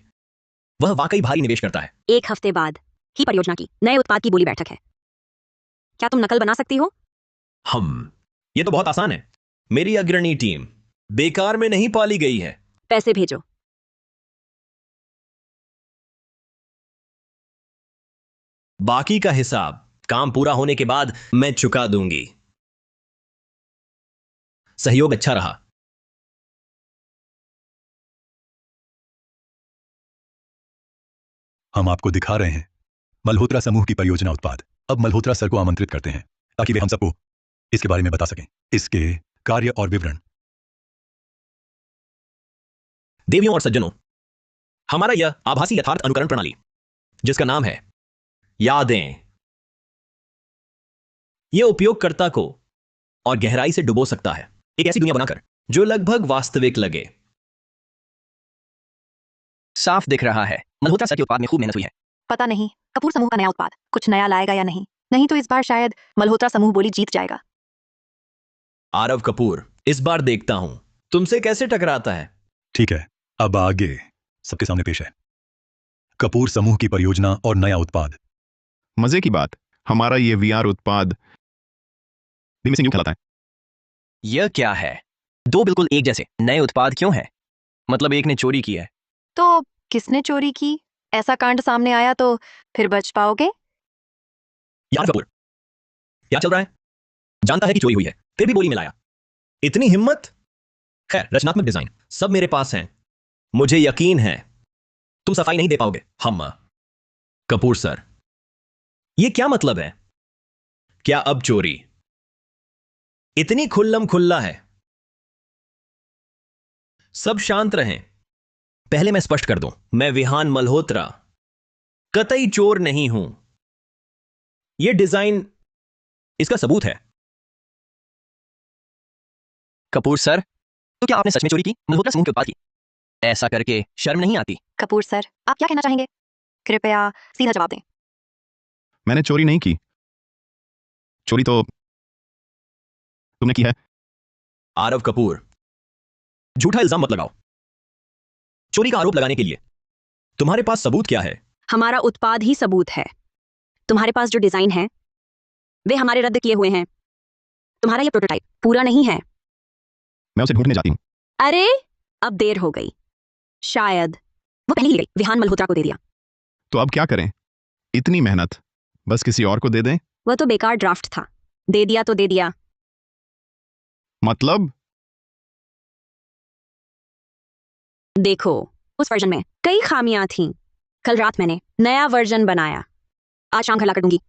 वह वाकई भारी निवेश करता है। 1 हफ्ते बाद ही परियोजना की नए उत्पाद की बोली बैठक है। क्या तुम नकल बना सकती हो? ये तो बहुत आसान है। मेरी अग्रणी टीम बेकार में नहीं पाली गई है। पैसे भेजो। बाकी का हिसाब काम पूरा होने के बाद मैं चुका दूंगी। सहयोग अच्छा रहा। हम आपको दिखा रहे हैं मल्होत्रा समूह की परियोजना उत्पाद। अब मल्होत्रा सर को आमंत्रित करते हैं ताकि वे हम सबको इसके बारे में बता सकें, इसके कार्य और विवरण। देवियों और सज्जनों, हमारा यह आभासी यथार्थ अनुकरण प्रणाली, जिसका नाम है यादें, यह उपयोगकर्ता को और गहराई से डुबो सकता है, एक ऐसी दुनिया बनाकर जो लगभग वास्तविक लगे। साफ दिख रहा है मल्होत्रा सर के उत्पाद में खूब मेहनत हुई है। पता नहीं कपूर समूह का नया उत्पाद कुछ नया लाएगा या नहीं। नहीं तो इस बार शायद मल्होत्रा समूह बोली जीत जाएगा। आरव कपूर इस बार देखता हूं तुमसे कैसे टकराता है। ठीक है, अब आगे सबके सामने पेश है कपूर समूह की परियोजना और नया उत्पाद। मजे की बात, हमारा ये वीआर उत्पाद भी मिसिंग कहलाता है। यह क्या है? दो बिल्कुल एक जैसे नए उत्पाद क्यों हैं? मतलब एक ने चोरी की है। तो किसने चोरी की? ऐसा कांड सामने आया तो फिर बच पाओगे? यार कपूर, क्या चल रहा है? जानता है कि चोरी हुई है, फिर भी बोली में लाया। इतनी हिम्मत? खैर, रचनात्मक डिजाइन सब मेरे पास हैं। मुझे यकीन है तुम सफाई नहीं दे पाओगे। हम कपूर सर, यह क्या मतलब है? क्या अब चोरी इतनी खुल्लम खुल्ला है? सब शांत रहें। पहले मैं स्पष्ट कर दूं, मैं विहान मल्होत्रा कतई चोर नहीं हूं। यह डिजाइन इसका सबूत है। कपूर सर, तो क्या आपने सच में चोरी की, मल्होत्रा समूह के उत्पाद की? ऐसा करके शर्म नहीं आती? कपूर सर, आप क्या कहना चाहेंगे? कृपया सीधा जवाब दें। मैंने चोरी नहीं की। चोरी तो तुमने की है। आरव कपूर, झूठा इल्जाम मत लगाओ। चोरी का आरोप लगाने के लिए तुम्हारे पास सबूत क्या है? हमारा उत्पाद ही सबूत है। तुम्हारे पास जो डिजाइन है वे हमारे रद्द किए हुए हैं। तुम्हारा यह प्रोटोटाइप पूरा नहीं है। मैं उसे ढूंढने जाती हूँ। अरे अब देर हो गई। शायद वो पहले ही ले गई, विहान मल्होत्रा को दे दिया। तो अब क्या करें? इतनी मेहनत बस किसी और को दे दें? वह तो बेकार ड्राफ्ट था, दे दिया तो दे दिया। मतलब? देखो, उस वर्जन में कई खामियां थीं। कल रात मैंने नया वर्जन बनाया, आज शाम घर लाकर दूंगी।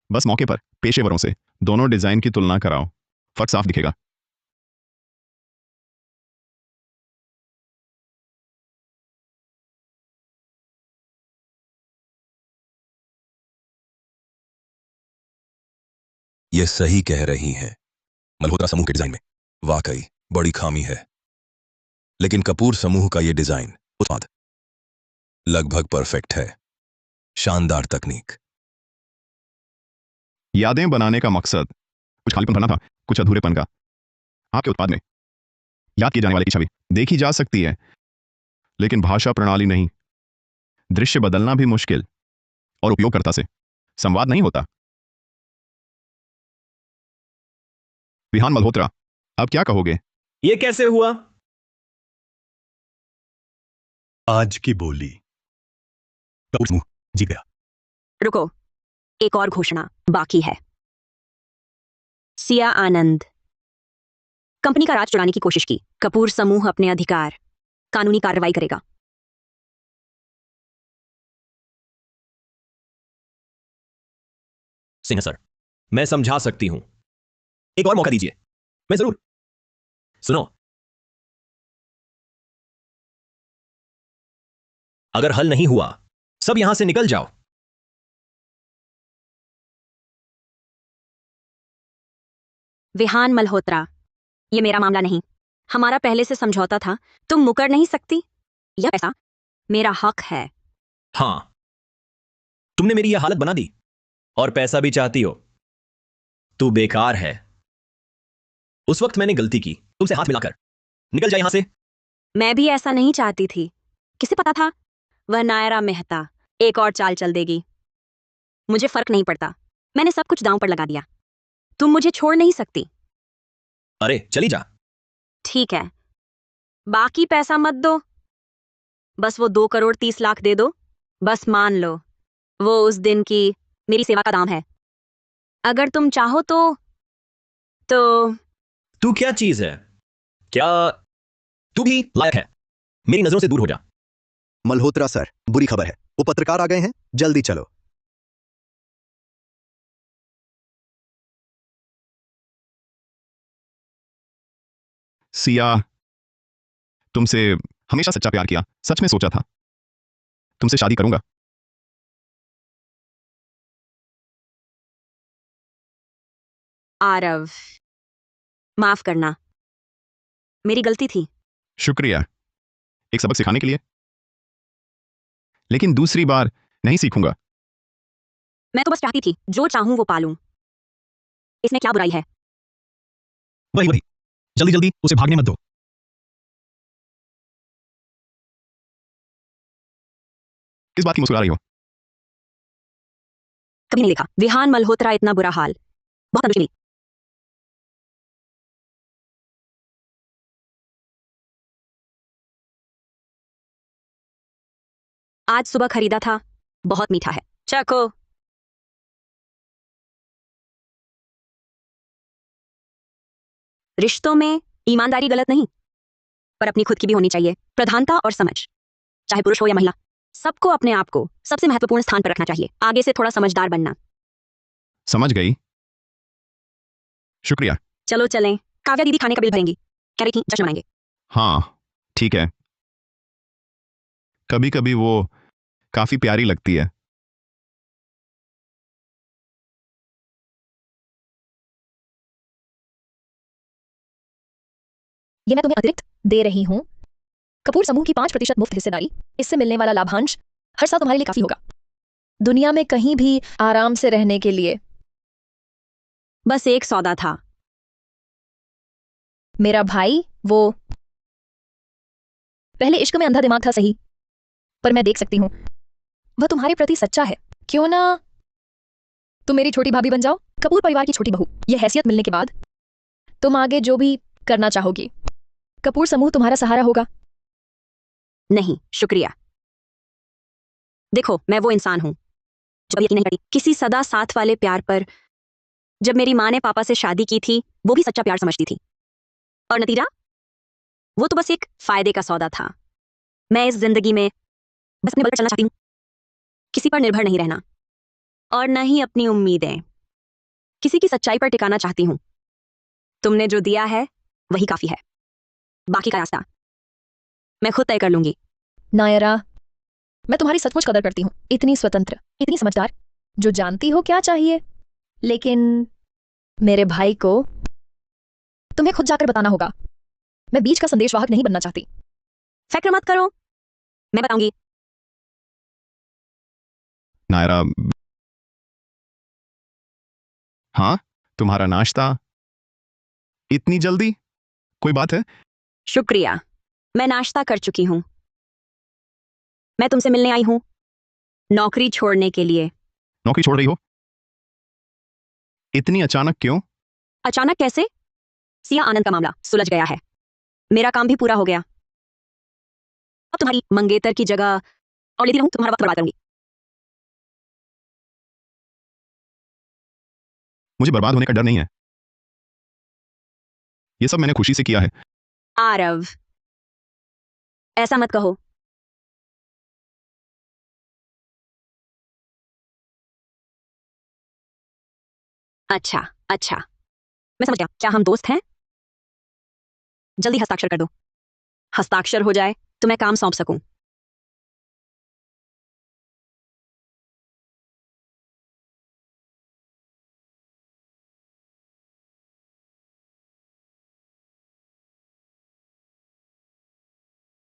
बस मौके पर पेशेवरों से दोनों डिजाइन की तुलना कराओ, फर्क साफ दिखेगा। ये सही कह रही हैं। मल्होत्रा समूह के डिजाइन में वाकई बड़ी खामी है, लेकिन कपूर समूह का ये डिजाइन उत्पाद लगभग परफेक्ट है। शानदार तकनीक। यादें बनाने का मकसद कुछ खालीपन भरना था, कुछ अधूरेपन का। आपके उत्पाद में याद किए जाने वाले की छवि देखी जा सकती है, लेकिन भाषा प्रणाली नहीं। दृश्य बदलना भी मुश्किल और उपयोगकर्ता से संवाद नहीं होता। विहान मल्होत्रा, अब क्या कहोगे? यह कैसे हुआ? आज की बोली कपूर समूह जीत गया। रुको, एक और घोषणा बाकी है। सिया आनंद कंपनी का राज चुराने की कोशिश की। कपूर समूह अपने अधिकार कानूनी कार्रवाई करेगा। सिन्हा सर, मैं समझा सकती हूं। एक और मौका दीजिए, मैं जरूर। सुनो, अगर हल नहीं हुआ, सब यहां से निकल जाओ। विहान मल्होत्रा, यह मेरा मामला नहीं। हमारा पहले से समझौता था, तुम मुकर नहीं सकती। यह पैसा मेरा हक है। हां, तुमने मेरी यह हालत बना दी और पैसा भी चाहती हो। तू बेकार है। उस वक्त मैंने गलती की, तुमसे हाथ मिलाकर। निकल जा यहां से। मैं भी ऐसा नहीं चाहती थी। किसे पता था वह नायरा मेहता एक और चाल चल देगी। मुझे फर्क नहीं पड़ता, मैंने सब कुछ दांव पर लगा दिया। तुम मुझे छोड़ नहीं सकती। अरे चली जा। ठीक है, बाकी पैसा मत दो, बस वो 2,30,00,000 दे दो। बस मान लो वो उस दिन की मेरी सेवा का दाम है। अगर तुम चाहो तो तू क्या चीज है? क्या तू भी लायक है? मेरी नजरों से दूर हो जा। मल्होत्रा सर, बुरी खबर है, वो पत्रकार आ गए हैं, जल्दी चलो। सिया, तुमसे हमेशा सच्चा प्यार किया, सच में सोचा था तुमसे शादी करूंगा। आरव, माफ करना, मेरी गलती थी। शुक्रिया एक सबक सिखाने के लिए, लेकिन दूसरी बार नहीं सीखूंगा। मैं तो बस चाहती थी जो चाहूं वो पालूं। इसमें क्या बुराई है? वही वही, जल्दी जल्दी उसे भागने मत दो। किस बात की मुस्कुरा रही हो? कभी नहीं देखा विहान मल्होत्रा इतना बुरा हाल। बहुत संतुष्टि मिली। आज सुबह खरीदा था, बहुत मीठा है, चखो। रिश्तों में ईमानदारी गलत नहीं, पर अपनी खुद की भी होनी चाहिए। प्रधानता और समझ, चाहे पुरुष हो या महिला, सबको अपने आप को सबसे महत्वपूर्ण स्थान पर रखना चाहिए। आगे से थोड़ा समझदार बनना। समझ गई, शुक्रिया। चलो चलें, काव्या दीदी खाने का बिल भरेंगी। कह रही थी जश्न मनाएंगे। हाँ ठीक है, कभी कभी वो काफी प्यारी लगती है। ये मैं तुम्हें अतिरिक्त दे रही हूँ। कपूर समूह की 5% मुफ्त हिस्सेदारी, इससे मिलने वाला लाभांश हर साल तुम्हारे लिए काफी होगा, दुनिया में कहीं भी आराम से रहने के लिए। बस एक सौदा था। मेरा भाई वो पहले इश्क में अंधा दिमाग था सही, पर मैं देख सकती हूँ वह तुम्हारे प्रति सच्चा है। क्यों ना तुम मेरी छोटी भाभी बन जाओ, कपूर परिवार की छोटी बहू। यह हैसियत मिलने के बाद तुम आगे जो भी करना चाहोगी, कपूर समूह तुम्हारा सहारा होगा। नहीं शुक्रिया। देखो मैं वो इंसान हूं जो यकीन नहीं करती किसी सदा साथ वाले प्यार पर। जब मेरी माँ ने पापा से शादी की थी वो भी सच्चा प्यार समझती थी, और नतीजा वो तो बस एक फायदे का सौदा था। मैं इस जिंदगी में बस अपने बल पर चलना चाहती हूँ, किसी पर निर्भर नहीं रहना, और न ही अपनी उम्मीदें किसी की सच्चाई पर टिकाना चाहती हूँ। तुमने जो दिया है वही काफी है, बाकी का रास्ता मैं खुद तय कर लूंगी। नायरा, मैं तुम्हारी सचमुच कदर करती हूँ, इतनी स्वतंत्र, इतनी समझदार, जो जानती हो क्या चाहिए। लेकिन मेरे भाई को तुम्हें खुद जाकर बताना होगा। मैं बीच का संदेशवाहक नहीं बनना चाहती। फिक्र मत करो, मैं बताऊंगी। नायरा, हाँ तुम्हारा नाश्ता इतनी जल्दी, कोई बात है? शुक्रिया, मैं नाश्ता कर चुकी हूं। मैं तुमसे मिलने आई हूं नौकरी छोड़ने के लिए। नौकरी छोड़ रही हो? इतनी अचानक क्यों? अचानक कैसे? सिया आनंद का मामला सुलझ गया है, मेरा काम भी पूरा हो गया। अब तुम्हारी मंगेतर की जगह और लेती रहूं, तुम्हारा वक्त बर्बाद करूंगी। मुझे बर्बाद होने का डर नहीं है, ये सब मैंने खुशी से किया है। आरव, ऐसा मत कहो। अच्छा अच्छा, मैं समझ गया। क्या हम दोस्त हैं? जल्दी हस्ताक्षर कर दो। हस्ताक्षर हो जाए तो मैं काम सौंप सकूं।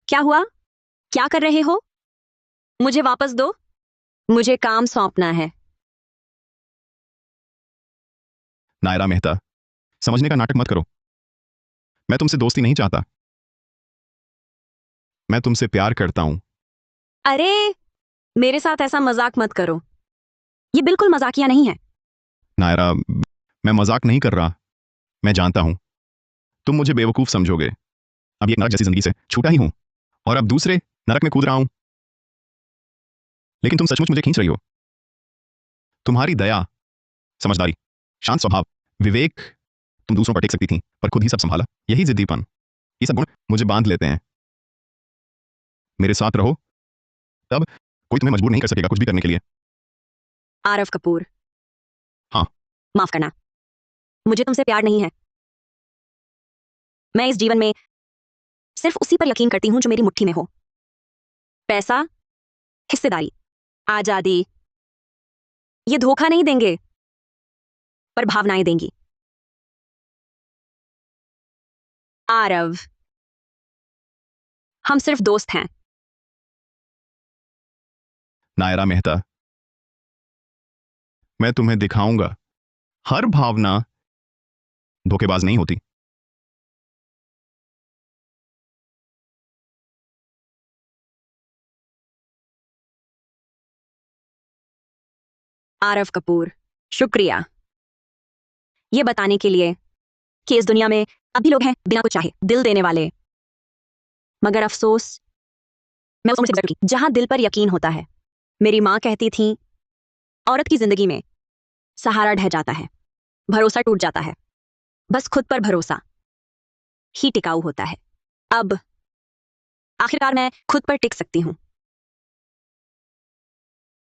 क्या हुआ? क्या कर रहे हो? मुझे वापस दो, मुझे काम सौंपना है। नायरा मेहता, समझने का नाटक मत करो। मैं तुमसे दोस्ती नहीं चाहता, मैं तुमसे प्यार करता हूं। अरे मेरे साथ ऐसा मजाक मत करो, ये बिल्कुल मजाकिया नहीं है। नायरा, मैं मजाक नहीं कर रहा, मैं जानता हूं तुम मुझे बेवकूफ समझोगे। अब ये नरक जैसी जिंदगी से छूटा ही हूं और अब दूसरे नरक में कूद रहा हूं, लेकिन तुम सचमुच मुझे खींच रही हो। तुम्हारी दया, समझदारी, शांत स्वभाव, विवेक, तुम दूसरों पर टिक सकती थी पर खुद ही सब संभाला। यही जिद्दीपन, ये सब गुण मुझे बांध लेते हैं। मेरे साथ रहो, तब कोई तुम्हें मजबूर नहीं कर सकेगा कुछ भी करने के लिए। आरव कपूर, हाँ। माफ करना, मुझे तुमसे प्यार नहीं है। मैं इस जीवन में सिर्फ उसी पर यकीन करती हूं जो मेरी मुट्ठी में हो। पैसा, हिस्सेदारी, आजादी, ये धोखा नहीं देंगे, पर भावनाएं देंगी। आरव, हम सिर्फ दोस्त हैं। नायरा मेहता, मैं तुम्हें दिखाऊंगा हर भावना धोखेबाज नहीं होती। आरव कपूर, शुक्रिया ये बताने के लिए कि इस दुनिया में अभी लोग हैं बिना कुछ चाहे दिल देने वाले। मगर अफसोस, मैं उस उम्र से गुजर चुकी जहां दिल पर यकीन होता है। मेरी मां कहती थी, औरत की जिंदगी में सहारा ढह जाता है, भरोसा टूट जाता है, बस खुद पर भरोसा ही टिकाऊ होता है। अब आखिरकार मैं खुद पर टिक सकती हूं।